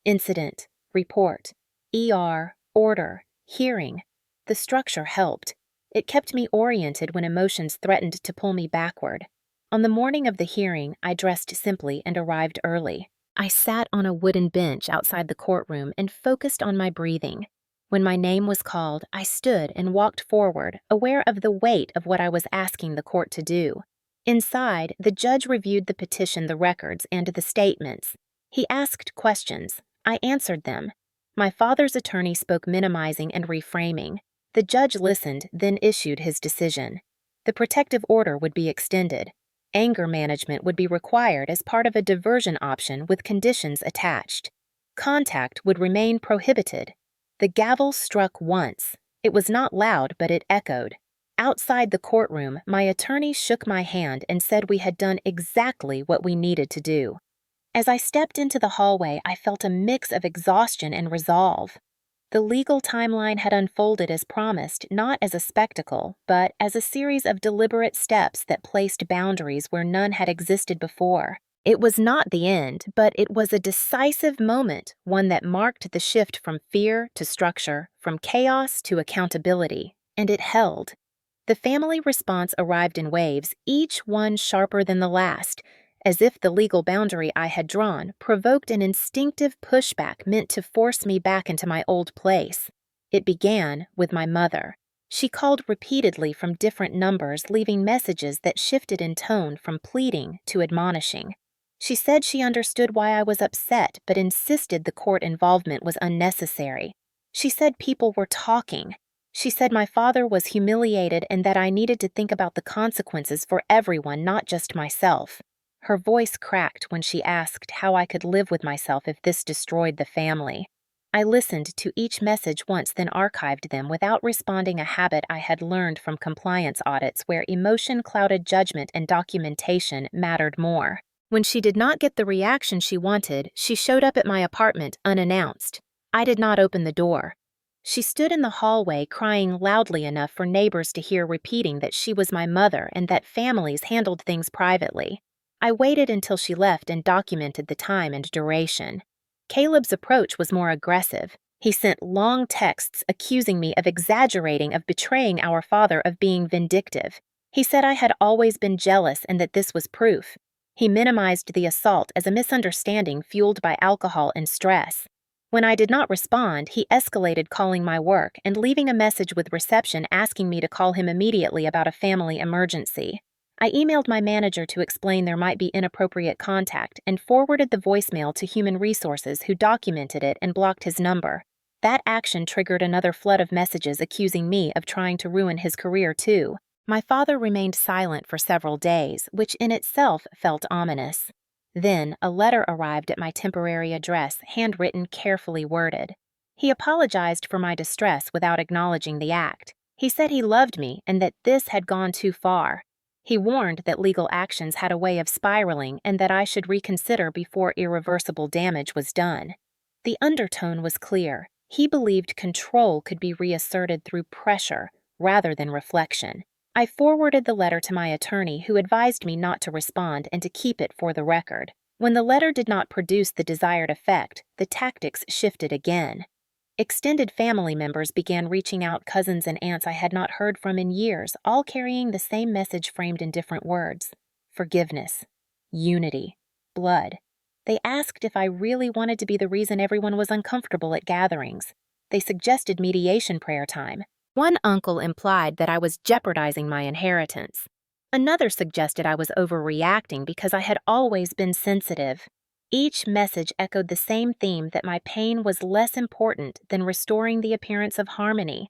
Incident, report, ER, order, hearing. The structure helped. It kept me oriented when emotions threatened to pull me backward. On the morning of the hearing, I dressed simply and arrived early. I sat on a wooden bench outside the courtroom and focused on my breathing. When my name was called, I stood and walked forward, aware of the weight of what I was asking the court to do. Inside, the judge reviewed the petition, the records, and the statements. He asked questions. I answered them. My father's attorney spoke minimizing and reframing. The judge listened, then issued his decision. The protective order would be extended. Anger management would be required as part of a diversion option with conditions attached. Contact would remain prohibited. The gavel struck once. It was not loud, but it echoed. Outside the courtroom, my attorney shook my hand and said we had done exactly what we needed to do. As I stepped into the hallway, I felt a mix of exhaustion and resolve. The legal timeline had unfolded as promised, not as a spectacle, but as a series of deliberate steps that placed boundaries where none had existed before. It was not the end, but it was a decisive moment, one that marked the shift from fear to structure, from chaos to accountability, and it held. The family response arrived in waves, each one sharper than the last, as if the legal boundary I had drawn provoked an instinctive pushback meant to force me back into my old place. It began with my mother. She called repeatedly from different numbers, leaving messages that shifted in tone from pleading to admonishing. She said she understood why I was upset, but insisted the court involvement was unnecessary. She said people were talking. She said my father was humiliated and that I needed to think about the consequences for everyone, not just myself. Her voice cracked when she asked how I could live with myself if this destroyed the family. I listened to each message once, then archived them without responding, a habit I had learned from compliance audits where emotion clouded judgment and documentation mattered more. When she did not get the reaction she wanted, she showed up at my apartment unannounced. I did not open the door. She stood in the hallway crying loudly enough for neighbors to hear, repeating that she was my mother and that families handled things privately. I waited until she left and documented the time and duration. Caleb's approach was more aggressive. He sent long texts accusing me of exaggerating, of betraying our father, of being vindictive. He said I had always been jealous and that this was proof. He minimized the assault as a misunderstanding fueled by alcohol and stress. When I did not respond, he escalated, calling my work and leaving a message with reception asking me to call him immediately about a family emergency. I emailed my manager to explain there might be inappropriate contact and forwarded the voicemail to Human Resources, who documented it and blocked his number. That action triggered another flood of messages accusing me of trying to ruin his career too. My father remained silent for several days, which in itself felt ominous. Then a letter arrived at my temporary address, handwritten, carefully worded. He apologized for my distress without acknowledging the act. He said he loved me and that this had gone too far. He warned that legal actions had a way of spiraling and that I should reconsider before irreversible damage was done. The undertone was clear. He believed control could be reasserted through pressure rather than reflection. I forwarded the letter to my attorney, who advised me not to respond and to keep it for the record. When the letter did not produce the desired effect, the tactics shifted again. Extended family members began reaching out, cousins and aunts I had not heard from in years, all carrying the same message framed in different words. Forgiveness. Unity. Blood. They asked if I really wanted to be the reason everyone was uncomfortable at gatherings. They suggested mediation prayer time. One uncle implied that I was jeopardizing my inheritance. Another suggested I was overreacting because I had always been sensitive. Each message echoed the same theme, that my pain was less important than restoring the appearance of harmony.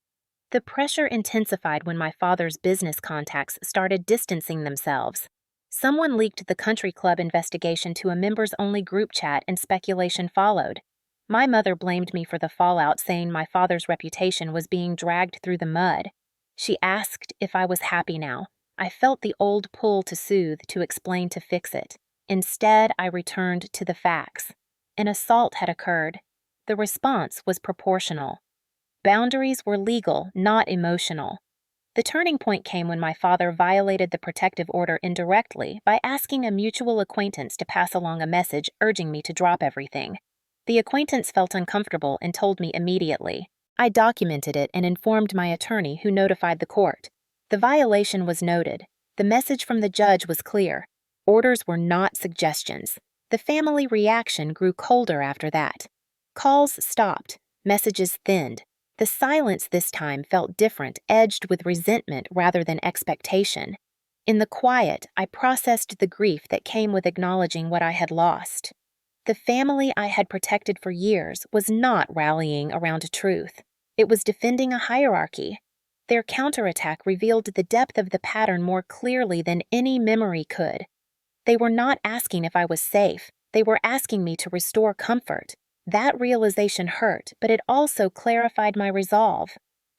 The pressure intensified when my father's business contacts started distancing themselves. Someone leaked the country club investigation to a members-only group chat and speculation followed. My mother blamed me for the fallout, saying my father's reputation was being dragged through the mud. She asked if I was happy now. I felt the old pull to soothe, to explain, to fix it. Instead, I returned to the facts. An assault had occurred. The response was proportional. Boundaries were legal, not emotional. The turning point came when my father violated the protective order indirectly by asking a mutual acquaintance to pass along a message urging me to drop everything. The acquaintance felt uncomfortable and told me immediately. I documented it and informed my attorney, who notified the court. The violation was noted. The message from the judge was clear. Orders were not suggestions. The family reaction grew colder after that. Calls stopped. Messages thinned. The silence this time felt different, edged with resentment rather than expectation. In the quiet, I processed the grief that came with acknowledging what I had lost. The family I had protected for years was not rallying around truth. It was defending a hierarchy. Their counterattack revealed the depth of the pattern more clearly than any memory could. They were not asking if I was safe. They were asking me to restore comfort. That realization hurt, but it also clarified my resolve.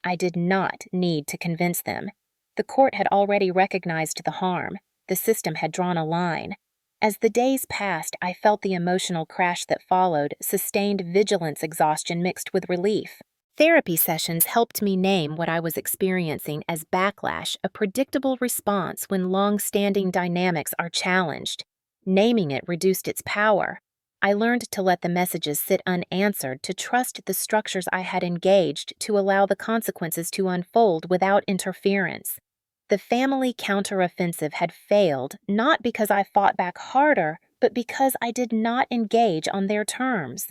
I did not need to convince them. The court had already recognized the harm. The system had drawn a line. As the days passed, I felt the emotional crash that followed, sustained vigilance exhaustion mixed with relief. Therapy sessions helped me name what I was experiencing as backlash, a predictable response when long-standing dynamics are challenged. Naming it reduced its power. I learned to let the messages sit unanswered, to trust the structures I had engaged, to allow the consequences to unfold without interference. The family counteroffensive had failed, not because I fought back harder, but because I did not engage on their terms.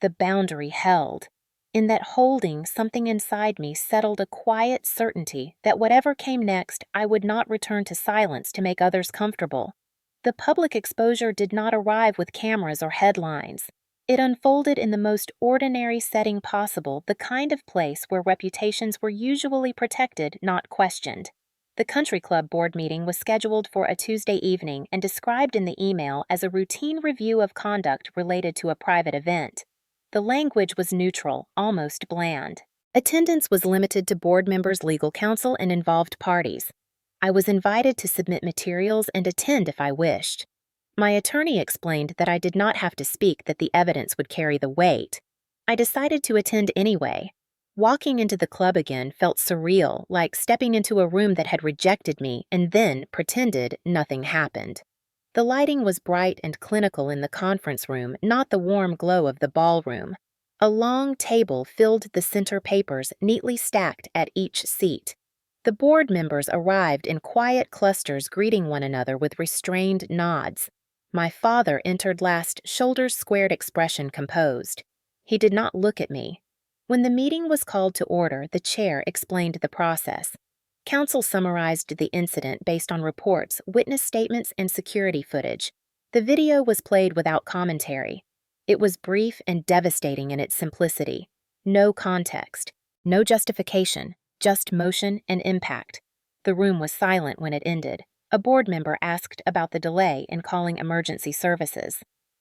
The boundary held. In that holding, something inside me settled a quiet certainty that whatever came next, I would not return to silence to make others comfortable. The public exposure did not arrive with cameras or headlines. It unfolded in the most ordinary setting possible, the kind of place where reputations were usually protected, not questioned. The country club board meeting was scheduled for a Tuesday evening and described in the email as a routine review of conduct related to a private event. The language was neutral, almost bland. Attendance was limited to board members, legal counsel, and involved parties. I was invited to submit materials and attend if I wished. My attorney explained that I did not have to speak, that the evidence would carry the weight. I decided to attend anyway. Walking into the club again felt surreal, like stepping into a room that had rejected me and then pretended nothing happened. The lighting was bright and clinical in the conference room, not the warm glow of the ballroom. A long table filled the center, papers neatly stacked at each seat. The board members arrived in quiet clusters, greeting one another with restrained nods. My father entered last, shoulders squared, expression composed. He did not look at me. When the meeting was called to order, the chair explained the process. Counsel summarized the incident based on reports, witness statements, and security footage. The video was played without commentary. It was brief and devastating in its simplicity. No context, no justification, just motion and impact. The room was silent when it ended. A board member asked about the delay in calling emergency services.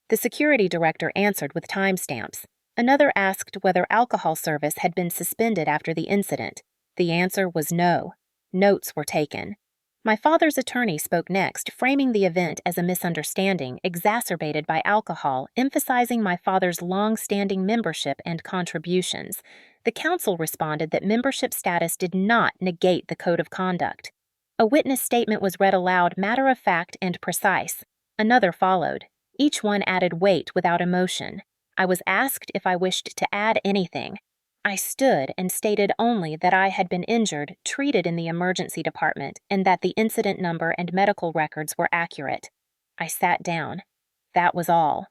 The security director answered with timestamps. Another asked whether alcohol service had been suspended after the incident. The answer was no. Notes were taken. My father's attorney spoke next, framing the event as a misunderstanding exacerbated by alcohol, emphasizing my father's long-standing membership and contributions. The counsel responded that membership status did not negate the code of conduct. A witness statement was read aloud, matter-of-fact and precise. Another followed. Each one added weight without emotion. I was asked if I wished to add anything. I stood and stated only that I had been injured, treated in the emergency department, and that the incident number and medical records were accurate. I sat down. That was all.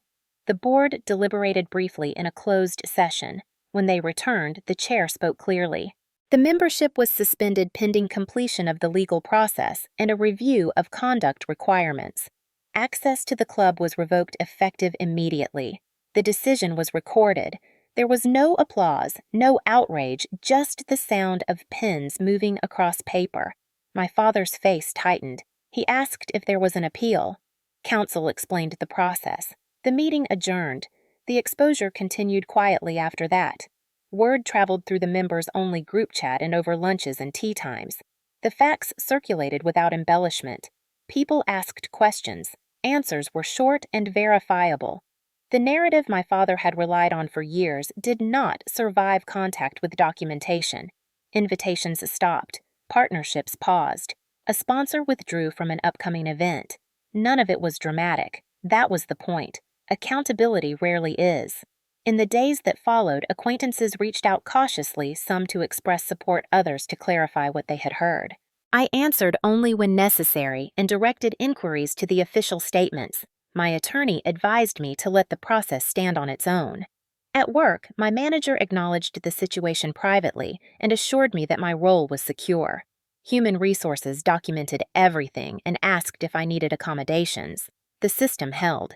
The board deliberated briefly in a closed session. When they returned, the chair spoke clearly. The membership was suspended pending completion of the legal process and a review of conduct requirements. Access to the club was revoked effective immediately. The decision was recorded. There was no applause, no outrage, just the sound of pens moving across paper. My father's face tightened. He asked if there was an appeal. Counsel explained the process. The meeting adjourned. The exposure continued quietly after that. Word traveled through the members-only group chat and over lunches and tea times. The facts circulated without embellishment. People asked questions. Answers were short and verifiable. The narrative my father had relied on for years did not survive contact with documentation. Invitations stopped. Partnerships paused. A sponsor withdrew from an upcoming event. None of it was dramatic. That was the point. Accountability rarely is. In the days that followed, acquaintances reached out cautiously, some to express support, others to clarify what they had heard. I answered only when necessary and directed inquiries to the official statements. My attorney advised me to let the process stand on its own. At work, my manager acknowledged the situation privately and assured me that my role was secure. Human Resources documented everything and asked if I needed accommodations. The system held.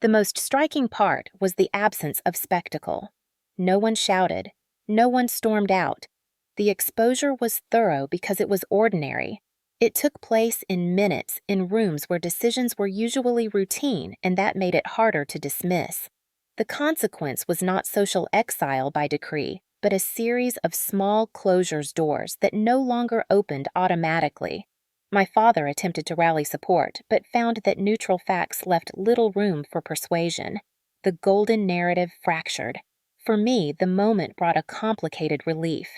The most striking part was the absence of spectacle. No one shouted. No one stormed out. The exposure was thorough because it was ordinary. It took place in minutes in rooms where decisions were usually routine, and that made it harder to dismiss. The consequence was not social exile by decree, but a series of small closures doors that no longer opened automatically. My father attempted to rally support, but found that neutral facts left little room for persuasion. The golden narrative fractured. For me, the moment brought a complicated relief.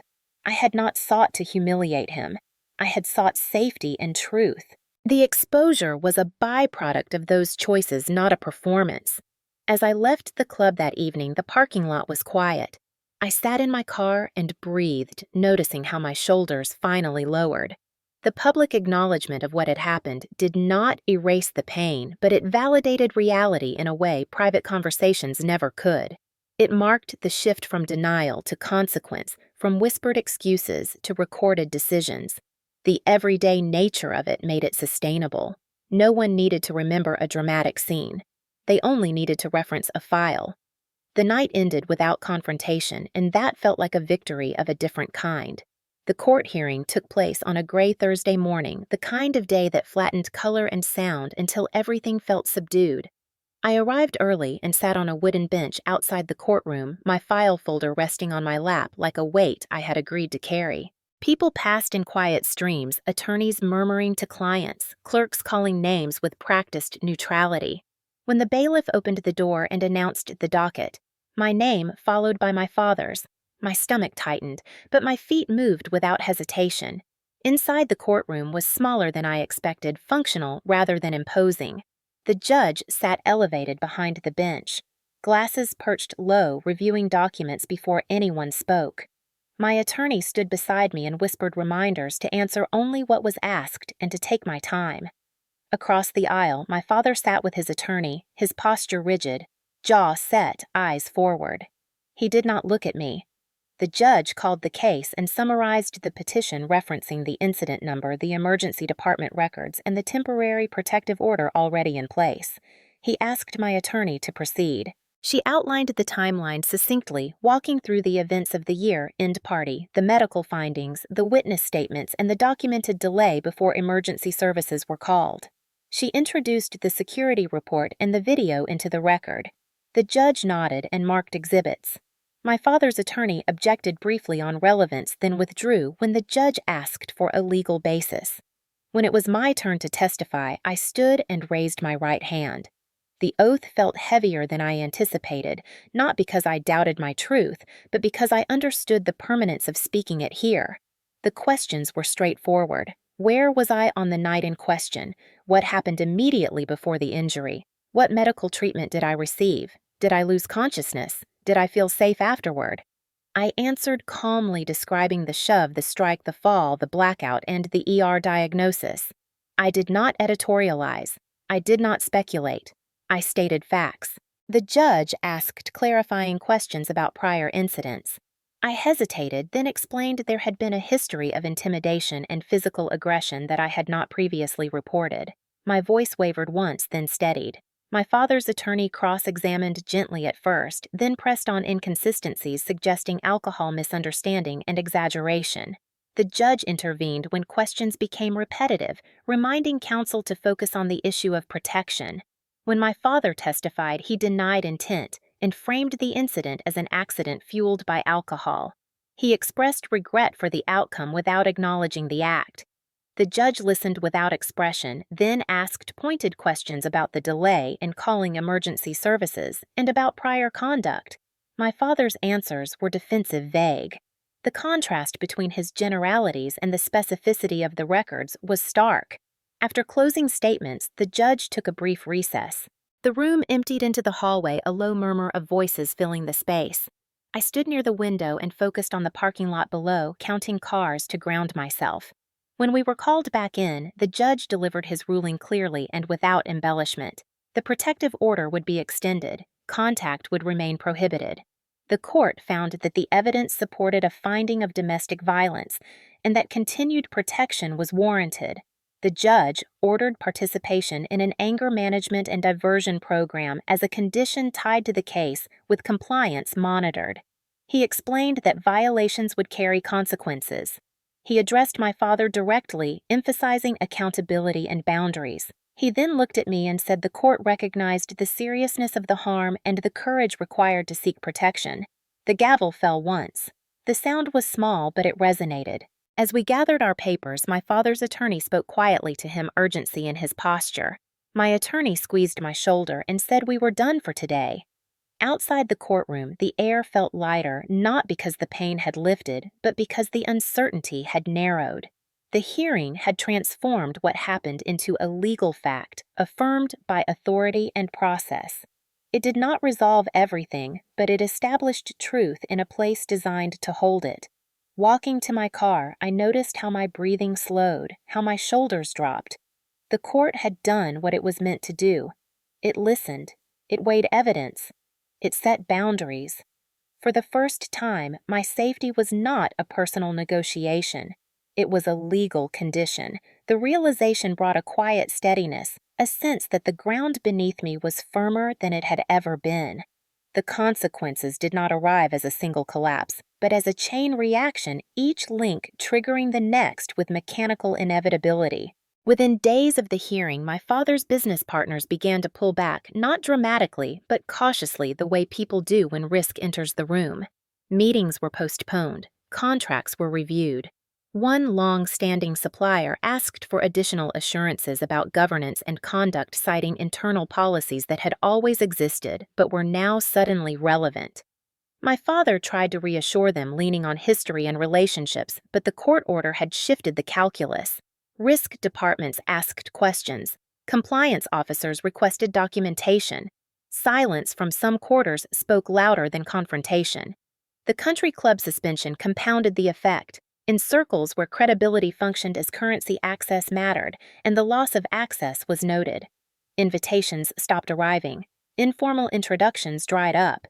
I had not sought to humiliate him. I had sought safety and truth. The exposure was a byproduct of those choices, not a performance. As I left the club that evening, the parking lot was quiet. I sat in my car and breathed, noticing how my shoulders finally lowered. The public acknowledgement of what had happened did not erase the pain, but it validated reality in a way private conversations never could. It marked the shift from denial to consequence, from whispered excuses to recorded decisions. The everyday nature of it made it sustainable. No one needed to remember a dramatic scene. They only needed to reference a file. The night ended without confrontation, and that felt like a victory of a different kind. The court hearing took place on a gray Thursday morning, the kind of day that flattened color and sound until everything felt subdued. I arrived early and sat on a wooden bench outside the courtroom, my file folder resting on my lap like a weight I had agreed to carry. People passed in quiet streams, attorneys murmuring to clients, clerks calling names with practiced neutrality. When the bailiff opened the door and announced the docket, my name followed by my father's, my stomach tightened, but my feet moved without hesitation. Inside the courtroom was smaller than I expected, functional rather than imposing. The judge sat elevated behind the bench, glasses perched low, reviewing documents before anyone spoke. My attorney stood beside me and whispered reminders to answer only what was asked and to take my time. Across the aisle, my father sat with his attorney, his posture rigid, jaw set, eyes forward. He did not look at me. The judge called the case and summarized the petition referencing the incident number, the emergency department records, and the temporary protective order already in place. He asked my attorney to proceed. She outlined the timeline succinctly, walking through the events of the year, end party, the medical findings, the witness statements, and the documented delay before emergency services were called. She introduced the security report and the video into the record. The judge nodded and marked exhibits. My father's attorney objected briefly on relevance, then withdrew when the judge asked for a legal basis. When it was my turn to testify, I stood and raised my right hand. The oath felt heavier than I anticipated, not because I doubted my truth, but because I understood the permanence of speaking it here. The questions were straightforward. Where was I on the night in question? What happened immediately before the injury? What medical treatment did I receive? Did I lose consciousness? Did I feel safe afterward? I answered calmly, describing the shove, the strike, the fall, the blackout, and the ER diagnosis. I did not editorialize. I did not speculate. I stated facts. The judge asked clarifying questions about prior incidents. I hesitated, then explained there had been a history of intimidation and physical aggression that I had not previously reported. My voice wavered once, then steadied. My father's attorney cross-examined gently at first, then pressed on inconsistencies suggesting alcohol misunderstanding and exaggeration. The judge intervened when questions became repetitive, reminding counsel to focus on the issue of protection. When my father testified, he denied intent and framed the incident as an accident fueled by alcohol. He expressed regret for the outcome without acknowledging the act. The judge listened without expression, then asked pointed questions about the delay in calling emergency services and about prior conduct. My father's answers were defensive vague. The contrast between his generalities and the specificity of the records was stark. After closing statements, the judge took a brief recess. The room emptied into the hallway, a low murmur of voices filling the space. I stood near the window and focused on the parking lot below, counting cars to ground myself. When we were called back in, the judge delivered his ruling clearly and without embellishment. The protective order would be extended. Contact would remain prohibited. The court found that the evidence supported a finding of domestic violence and that continued protection was warranted. The judge ordered participation in an anger management and diversion program as a condition tied to the case, with compliance monitored. He explained that violations would carry consequences. He addressed my father directly, emphasizing accountability and boundaries. He then looked at me and said the court recognized the seriousness of the harm and the courage required to seek protection. The gavel fell once. The sound was small, but it resonated. As we gathered our papers, my father's attorney spoke quietly to him, urgency in his posture. My attorney squeezed my shoulder and said we were done for today. Outside the courtroom, the air felt lighter, not because the pain had lifted, but because the uncertainty had narrowed. The hearing had transformed what happened into a legal fact, affirmed by authority and process. It did not resolve everything, but it established truth in a place designed to hold it. Walking to my car, I noticed how my breathing slowed, how my shoulders dropped. The court had done what it was meant to do. It listened. It weighed evidence. It set boundaries. For the first time, my safety was not a personal negotiation. It was a legal condition. The realization brought a quiet steadiness, a sense that the ground beneath me was firmer than it had ever been. The consequences did not arrive as a single collapse, but as a chain reaction, each link triggering the next with mechanical inevitability. Within days of the hearing, my father's business partners began to pull back, not dramatically, but cautiously, the way people do when risk enters the room. Meetings were postponed. Contracts were reviewed. One long-standing supplier asked for additional assurances about governance and conduct, citing internal policies that had always existed but were now suddenly relevant. My father tried to reassure them, leaning on history and relationships, but the court order had shifted the calculus. Risk departments asked questions. Compliance officers requested documentation. Silence from some quarters spoke louder than confrontation. The country club suspension compounded the effect. In circles where credibility functioned as currency, access mattered, and the loss of access was noted. Invitations stopped arriving. Informal introductions dried up.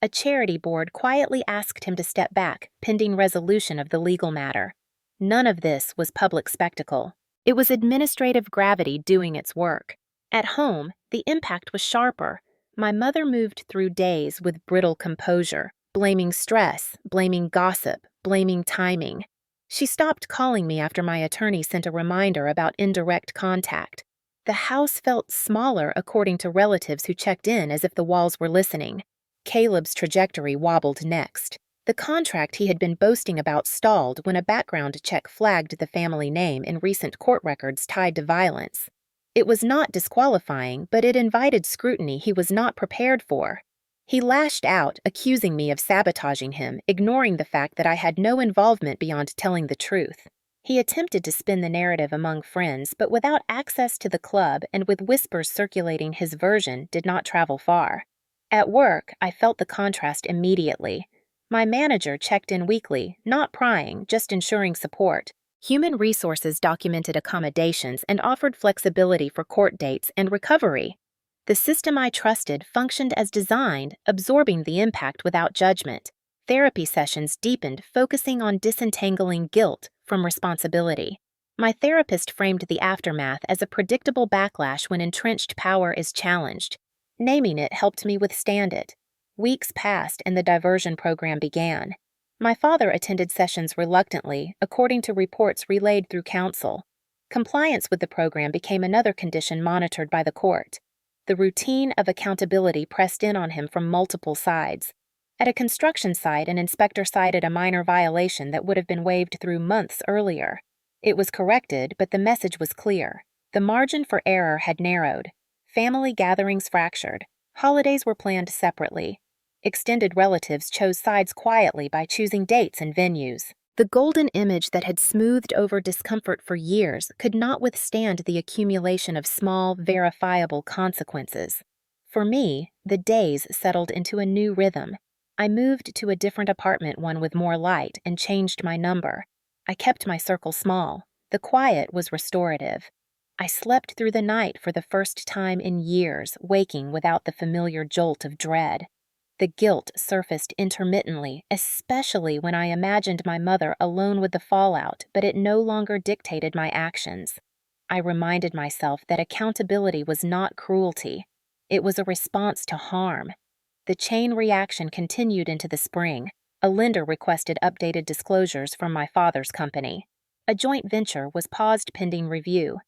A charity board quietly asked him to step back, pending resolution of the legal matter. None of this was public spectacle. It was administrative gravity doing its work. At home, the impact was sharper. My mother moved through days with brittle composure, blaming stress, blaming gossip, blaming timing. She stopped calling me after my attorney sent a reminder about indirect contact. The house felt smaller according to relatives who checked in as if the walls were listening. Caleb's trajectory wobbled next. The contract he had been boasting about stalled when a background check flagged the family name in recent court records tied to violence. It was not disqualifying, but it invited scrutiny he was not prepared for. He lashed out, accusing me of sabotaging him, ignoring the fact that I had no involvement beyond telling the truth. He attempted to spin the narrative among friends, but without access to the club and with whispers circulating, his version did not travel far. At work, I felt the contrast immediately. My manager checked in weekly, not prying, just ensuring support. Human Resources documented accommodations and offered flexibility for court dates and recovery. The system I trusted functioned as designed, absorbing the impact without judgment. Therapy sessions deepened, focusing on disentangling guilt from responsibility. My therapist framed the aftermath as a predictable backlash when entrenched power is challenged. Naming it helped me withstand it. Weeks passed and the diversion program began. My father attended sessions reluctantly, according to reports relayed through counsel. Compliance with the program became another condition monitored by the court. The routine of accountability pressed in on him from multiple sides. At a construction site, an inspector cited a minor violation that would have been waived through months earlier. It was corrected, but the message was clear. The margin for error had narrowed. Family gatherings fractured. Holidays were planned separately. Extended relatives chose sides quietly by choosing dates and venues. The golden image that had smoothed over discomfort for years could not withstand the accumulation of small, verifiable consequences. For me, the days settled into a new rhythm. I moved to a different apartment, one with more light, and changed my number. I kept my circle small. The quiet was restorative. I slept through the night for the first time in years, waking without the familiar jolt of dread. The guilt surfaced intermittently, especially when I imagined my mother alone with the fallout, but it no longer dictated my actions. I reminded myself that accountability was not cruelty. It was a response to harm. The chain reaction continued into the spring. A lender requested updated disclosures from my father's company. A joint venture was paused pending review.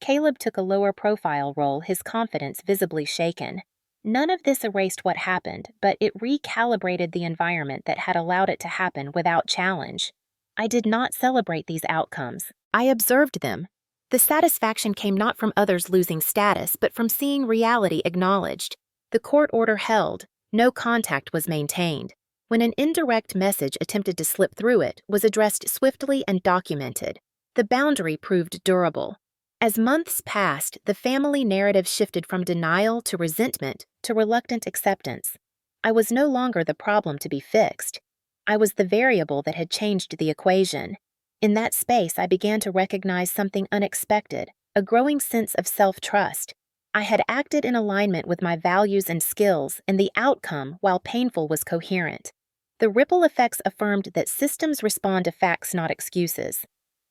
Caleb took a lower profile role, his confidence visibly shaken. None of this erased what happened, but it recalibrated the environment that had allowed it to happen without challenge. I did not celebrate these outcomes. I observed them. The satisfaction came not from others losing status, but from seeing reality acknowledged. The court order held. No contact was maintained. When an indirect message attempted to slip through it, was addressed swiftly and documented. The boundary proved durable. As months passed, the family narrative shifted from denial to resentment to reluctant acceptance. I was no longer the problem to be fixed. I was the variable that had changed the equation. In that space, I began to recognize something unexpected, a growing sense of self-trust. I had acted in alignment with my values and skills, and the outcome, while painful, was coherent. The ripple effects affirmed that systems respond to facts, not excuses.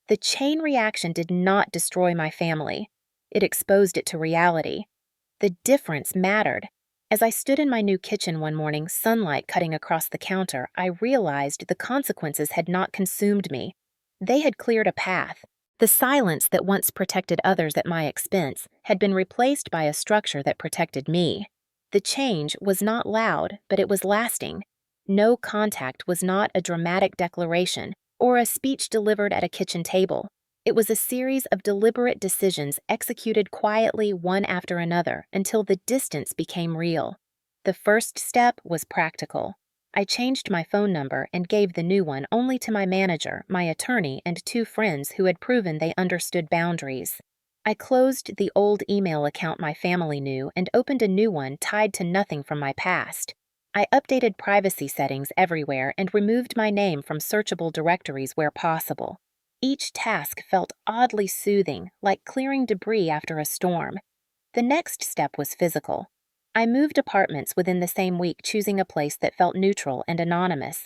The chain reaction did not destroy my family. It exposed it to reality. The difference mattered. As I stood in my new kitchen one morning, sunlight cutting across the counter, I realized the consequences had not consumed me. They had cleared a path. The silence that once protected others at my expense had been replaced by a structure that protected me. The change was not loud, but it was lasting. No contact was not a dramatic declaration or a speech delivered at a kitchen table. It was a series of deliberate decisions executed quietly one after another until the distance became real. The first step was practical. I changed my phone number and gave the new one only to my manager, my attorney, and 2 friends who had proven they understood boundaries. I closed the old email account my family knew and opened a new one tied to nothing from my past. I updated privacy settings everywhere and removed my name from searchable directories where possible. Each task felt oddly soothing, like clearing debris after a storm. The next step was physical. I moved apartments within the same week, choosing a place that felt neutral and anonymous.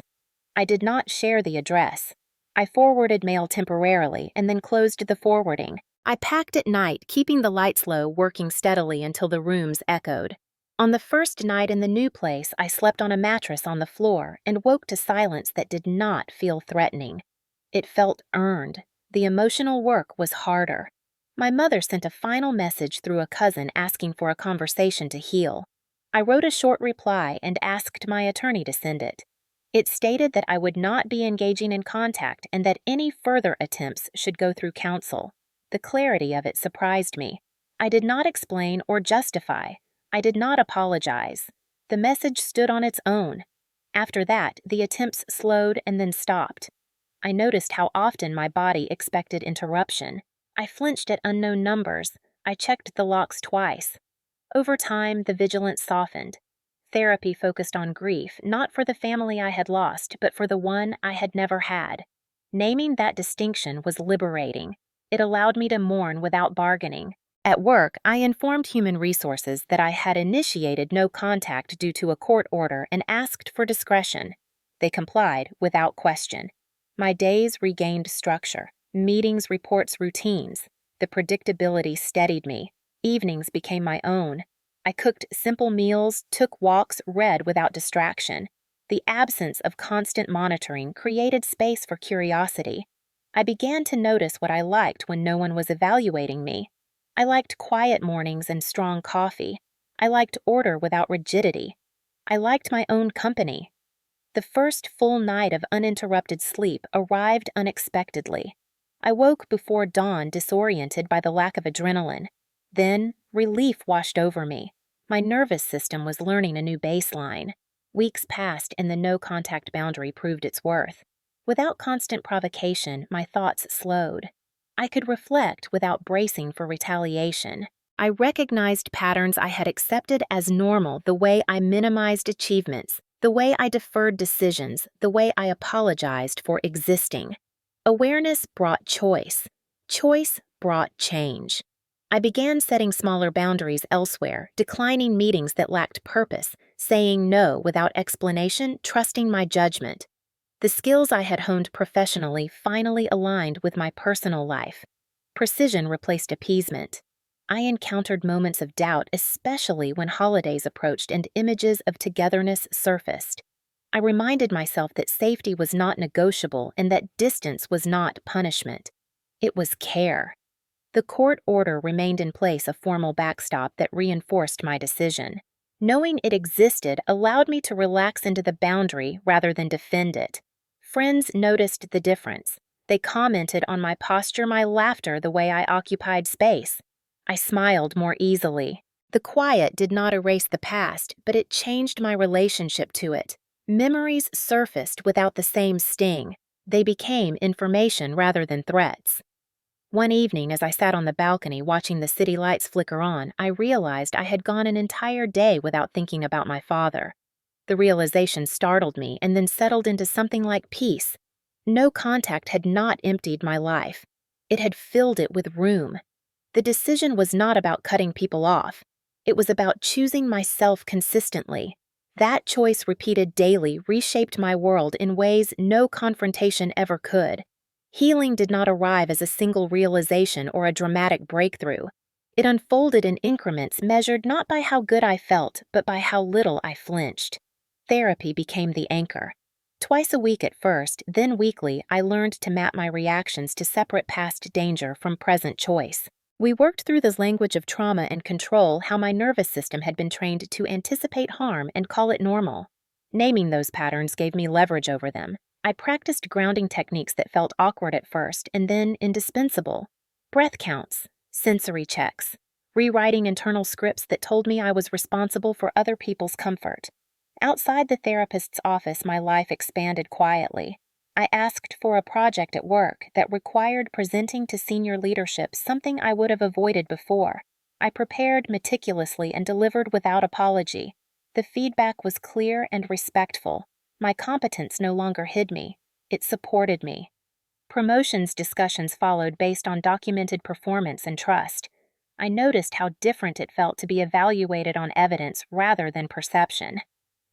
I did not share the address. I forwarded mail temporarily and then closed the forwarding. I packed at night, keeping the lights low, working steadily until the rooms echoed. On the first night in the new place, I slept on a mattress on the floor and woke to silence that did not feel threatening. It felt earned. The emotional work was harder. My mother sent a final message through a cousin asking for a conversation to heal. I wrote a short reply and asked my attorney to send it. It stated that I would not be engaging in contact and that any further attempts should go through counsel. The clarity of it surprised me. I did not explain or justify. I did not apologize. The message stood on its own. After that, the attempts slowed and then stopped. I noticed how often my body expected interruption. I flinched at unknown numbers. I checked the locks twice. Over time, the vigilance softened. Therapy focused on grief, not for the family I had lost, but for the one I had never had. Naming that distinction was liberating. It allowed me to mourn without bargaining. At work, I informed Human Resources that I had initiated no contact due to a court order and asked for discretion. They complied without question. My days regained structure. Meetings, reports, routines. The predictability steadied me. Evenings became my own. I cooked simple meals, took walks, read without distraction. The absence of constant monitoring created space for curiosity. I began to notice what I liked when no one was evaluating me. I liked quiet mornings and strong coffee. I liked order without rigidity. I liked my own company. The first full night of uninterrupted sleep arrived unexpectedly. I woke before dawn disoriented by the lack of adrenaline. Then, relief washed over me. My nervous system was learning a new baseline. Weeks passed and the no-contact boundary proved its worth. Without constant provocation, my thoughts slowed. I could reflect without bracing for retaliation. I recognized patterns I had accepted as normal, the way I minimized achievements, the way I deferred decisions, the way I apologized for existing. Awareness brought choice. Choice brought change. I began setting smaller boundaries elsewhere, declining meetings that lacked purpose, saying no without explanation, trusting my judgment. The skills I had honed professionally finally aligned with my personal life. Precision replaced appeasement. I encountered moments of doubt, especially when holidays approached and images of togetherness surfaced. I reminded myself that safety was not negotiable and that distance was not punishment. It was care. The court order remained in place, a formal backstop that reinforced my decision. Knowing it existed allowed me to relax into the boundary rather than defend it. Friends noticed the difference. They commented on my posture, my laughter, the way I occupied space. I smiled more easily. The quiet did not erase the past, but it changed my relationship to it. Memories surfaced without the same sting. They became information rather than threats. One evening, as I sat on the balcony watching the city lights flicker on, I realized I had gone an entire day without thinking about my father. The realization startled me and then settled into something like peace. No contact had not emptied my life. It had filled it with room. The decision was not about cutting people off. It was about choosing myself consistently. That choice, repeated daily, reshaped my world in ways no confrontation ever could. Healing did not arrive as a single realization or a dramatic breakthrough. It unfolded in increments measured not by how good I felt, but by how little I flinched. Therapy became the anchor. Twice a week at first, then weekly, I learned to map my reactions to separate past danger from present choice. We worked through the language of trauma and control, how my nervous system had been trained to anticipate harm and call it normal. Naming those patterns gave me leverage over them. I practiced grounding techniques that felt awkward at first and then indispensable. Breath counts, sensory checks, rewriting internal scripts that told me I was responsible for other people's comfort. Outside the therapist's office, my life expanded quietly. I asked for a project at work that required presenting to senior leadership, something I would have avoided before. I prepared meticulously and delivered without apology. The feedback was clear and respectful. My competence no longer hid me. It supported me. Promotions discussions followed based on documented performance and trust. I noticed how different it felt to be evaluated on evidence rather than perception.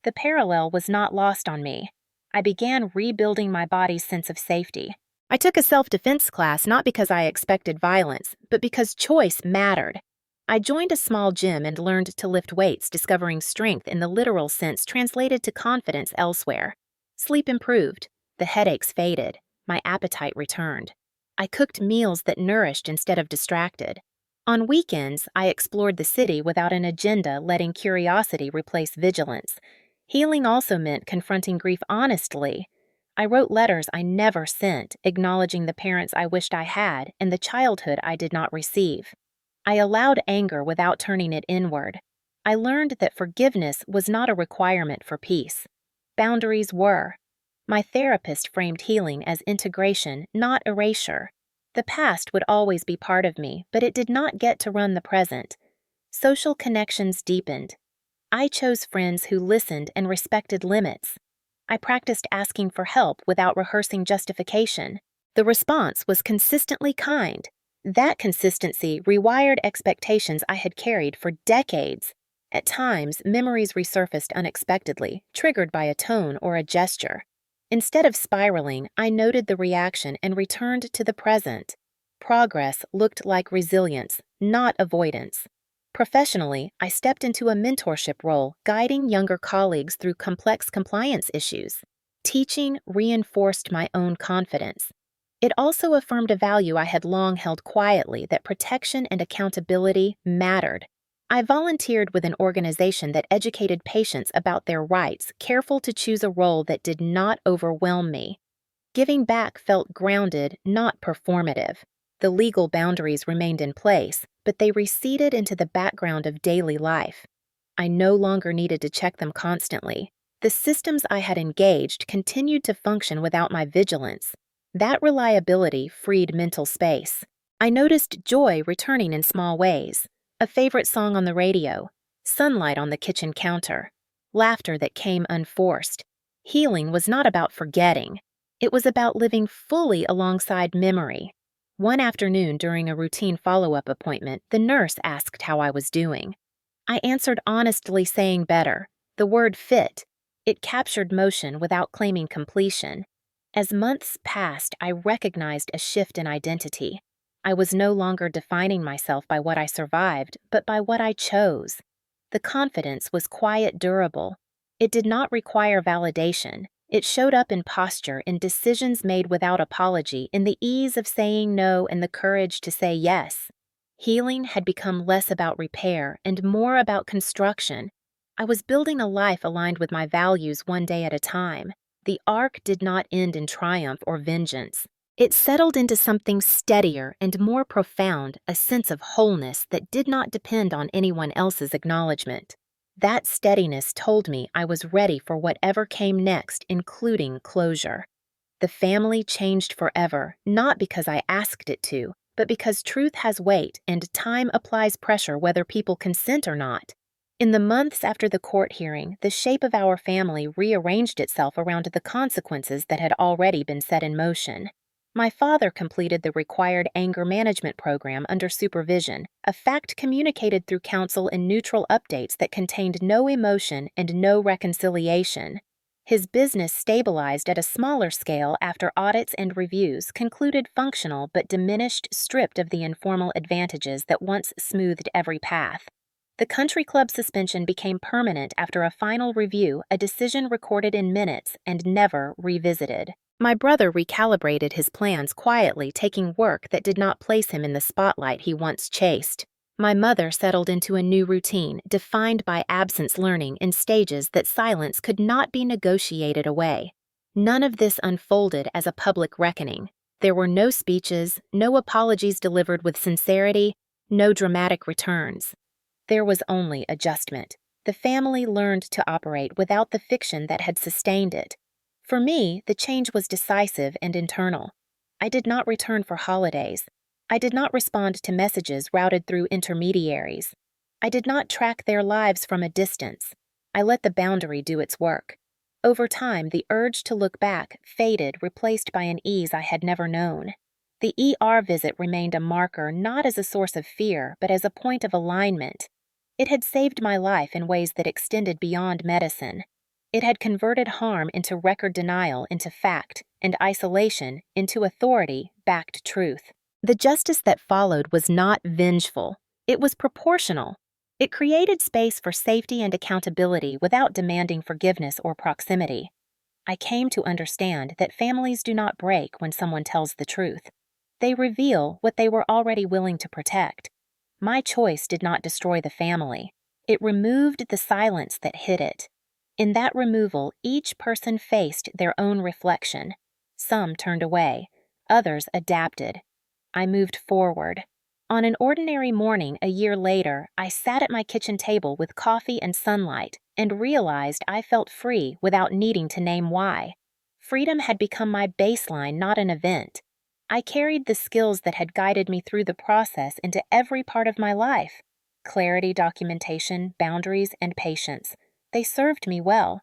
The parallel was not lost on me. I began rebuilding my body's sense of safety. I took a self-defense class not because I expected violence, but because choice mattered. I joined a small gym and learned to lift weights, discovering strength in the literal sense translated to confidence elsewhere. Sleep improved. The headaches faded. My appetite returned. I cooked meals that nourished instead of distracted. On weekends, I explored the city without an agenda, letting curiosity replace vigilance. Healing also meant confronting grief honestly. I wrote letters I never sent, acknowledging the parents I wished I had and the childhood I did not receive. I allowed anger without turning it inward. I learned that forgiveness was not a requirement for peace. Boundaries were. My therapist framed healing as integration, not erasure. The past would always be part of me, but it did not get to run the present. Social connections deepened. I chose friends who listened and respected limits. I practiced asking for help without rehearsing justification. The response was consistently kind. That consistency rewired expectations I had carried for decades. At times, memories resurfaced unexpectedly, triggered by a tone or a gesture. Instead of spiraling, I noted the reaction and returned to the present. Progress looked like resilience, not avoidance. Professionally, I stepped into a mentorship role, guiding younger colleagues through complex compliance issues. Teaching reinforced my own confidence. It also affirmed a value I had long held quietly, that protection and accountability mattered. I volunteered with an organization that educated patients about their rights, careful to choose a role that did not overwhelm me. Giving back felt grounded, not performative. The legal boundaries remained in place, but they receded into the background of daily life. I no longer needed to check them constantly. The systems I had engaged continued to function without my vigilance. That reliability freed mental space. I noticed joy returning in small ways. A favorite song on the radio, sunlight on the kitchen counter, laughter that came unforced. Healing was not about forgetting. It was about living fully alongside memory. One afternoon during a routine follow-up appointment, the nurse asked how I was doing. I answered honestly, saying better. The word fit. It captured motion without claiming completion. As months passed, I recognized a shift in identity. I was no longer defining myself by what I survived, but by what I chose. The confidence was quiet, durable. It did not require validation. It showed up in posture, in decisions made without apology, in the ease of saying no and the courage to say yes. Healing had become less about repair and more about construction. I was building a life aligned with my values one day at a time. The arc did not end in triumph or vengeance. It settled into something steadier and more profound, a sense of wholeness that did not depend on anyone else's acknowledgement. That steadiness told me I was ready for whatever came next, including closure. The family changed forever, not because I asked it to, but because truth has weight and time applies pressure whether people consent or not. In the months after the court hearing, the shape of our family rearranged itself around the consequences that had already been set in motion. My father completed the required anger management program under supervision, a fact communicated through counsel in neutral updates that contained no emotion and no reconciliation. His business stabilized at a smaller scale after audits and reviews concluded functional but diminished, stripped of the informal advantages that once smoothed every path. The country club suspension became permanent after a final review, a decision recorded in minutes and never revisited. My brother recalibrated his plans quietly, taking work that did not place him in the spotlight he once chased. My mother settled into a new routine, defined by absence learning in stages that silence could not be negotiated away. None of this unfolded as a public reckoning. There were no speeches, no apologies delivered with sincerity, no dramatic returns. There was only adjustment. The family learned to operate without the fiction that had sustained it. For me, the change was decisive and internal. I did not return for holidays. I did not respond to messages routed through intermediaries. I did not track their lives from a distance. I let the boundary do its work. Over time, the urge to look back faded, replaced by an ease I had never known. The ER visit remained a marker not as a source of fear, but as a point of alignment. It had saved my life in ways that extended beyond medicine. It had converted harm into record denial, into fact, and isolation into authority-backed truth. The justice that followed was not vengeful. It was proportional. It created space for safety and accountability without demanding forgiveness or proximity. I came to understand that families do not break when someone tells the truth. They reveal what they were already willing to protect. My choice did not destroy the family. It removed the silence that hid it. In that removal, each person faced their own reflection. Some turned away. Others adapted. I moved forward. On an ordinary morning a year later, I sat at my kitchen table with coffee and sunlight and realized I felt free without needing to name why. Freedom had become my baseline, not an event. I carried the skills that had guided me through the process into every part of my life. Clarity, documentation, boundaries, and patience. They served me well.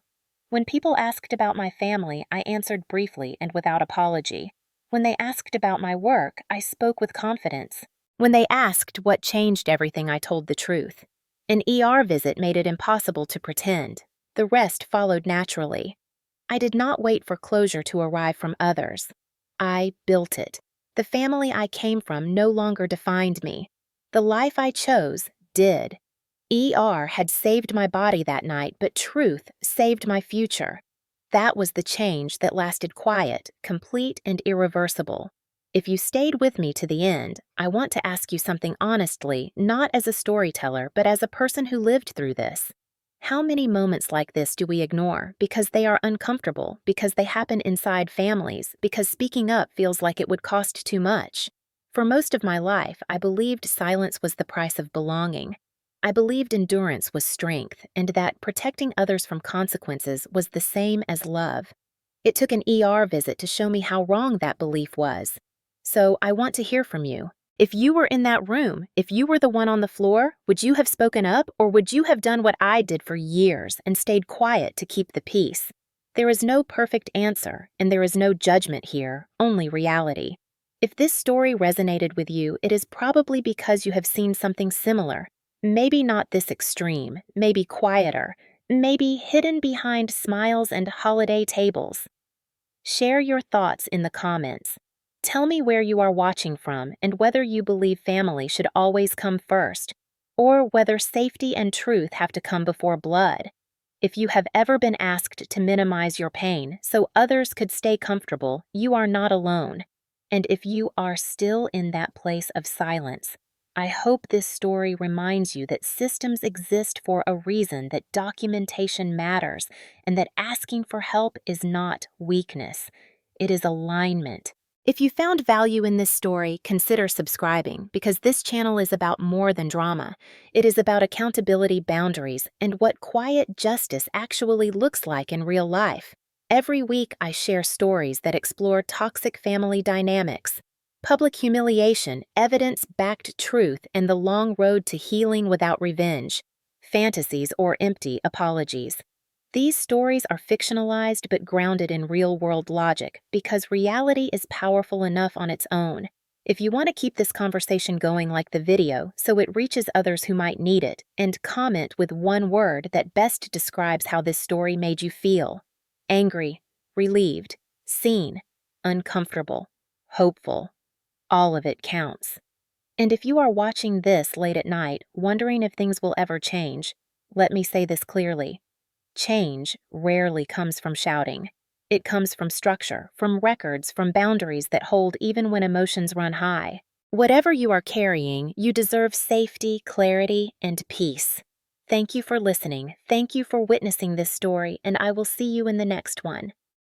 When people asked about my family, I answered briefly and without apology. When they asked about my work, I spoke with confidence. When they asked what changed everything, I told the truth. An ER visit made it impossible to pretend. The rest followed naturally. I did not wait for closure to arrive from others. I built it. The family I came from no longer defined me. The life I chose did. ER had saved my body that night, but truth saved my future. That was the change that lasted quiet, complete, and irreversible. If you stayed with me to the end, I want to ask you something honestly, not as a storyteller, but as a person who lived through this. How many moments like this do we ignore because they are uncomfortable, because they happen inside families, because speaking up feels like it would cost too much? For most of my life, I believed silence was the price of belonging. I believed endurance was strength, and that protecting others from consequences was the same as love. It took an ER visit to show me how wrong that belief was. So I want to hear from you. If you were in that room, if you were the one on the floor, would you have spoken up, or would you have done what I did for years and stayed quiet to keep the peace? There is no perfect answer, and there is no judgment here, only reality. If this story resonated with you, it is probably because you have seen something similar. Maybe not this extreme, maybe quieter, maybe hidden behind smiles and holiday tables. Share your thoughts in the comments. Tell me where you are watching from and whether you believe family should always come first, or whether safety and truth have to come before blood. If you have ever been asked to minimize your pain so others could stay comfortable, you are not alone. And if you are still in that place of silence, I hope this story reminds you that systems exist for a reason, that documentation matters, and that asking for help is not weakness. It is alignment. If you found value in this story, consider subscribing, because this channel is about more than drama. It is about accountability, boundaries, and what quiet justice actually looks like in real life. Every week, I share stories that explore toxic family dynamics, public humiliation, evidence-backed truth, and the long road to healing without revenge, fantasies or empty apologies. These stories are fictionalized but grounded in real-world logic because reality is powerful enough on its own. If you want to keep this conversation going like the video so it reaches others who might need it, and comment with one word that best describes how this story made you feel. Angry, relieved, seen, uncomfortable, hopeful. All of it counts. And if you are watching this late at night, wondering if things will ever change, let me say this clearly. Change rarely comes from shouting. It comes from structure, from records, from boundaries that hold even when emotions run high. Whatever you are carrying, you deserve safety, clarity, and peace. Thank you for listening. Thank you for witnessing this story, and I will see you in the next one.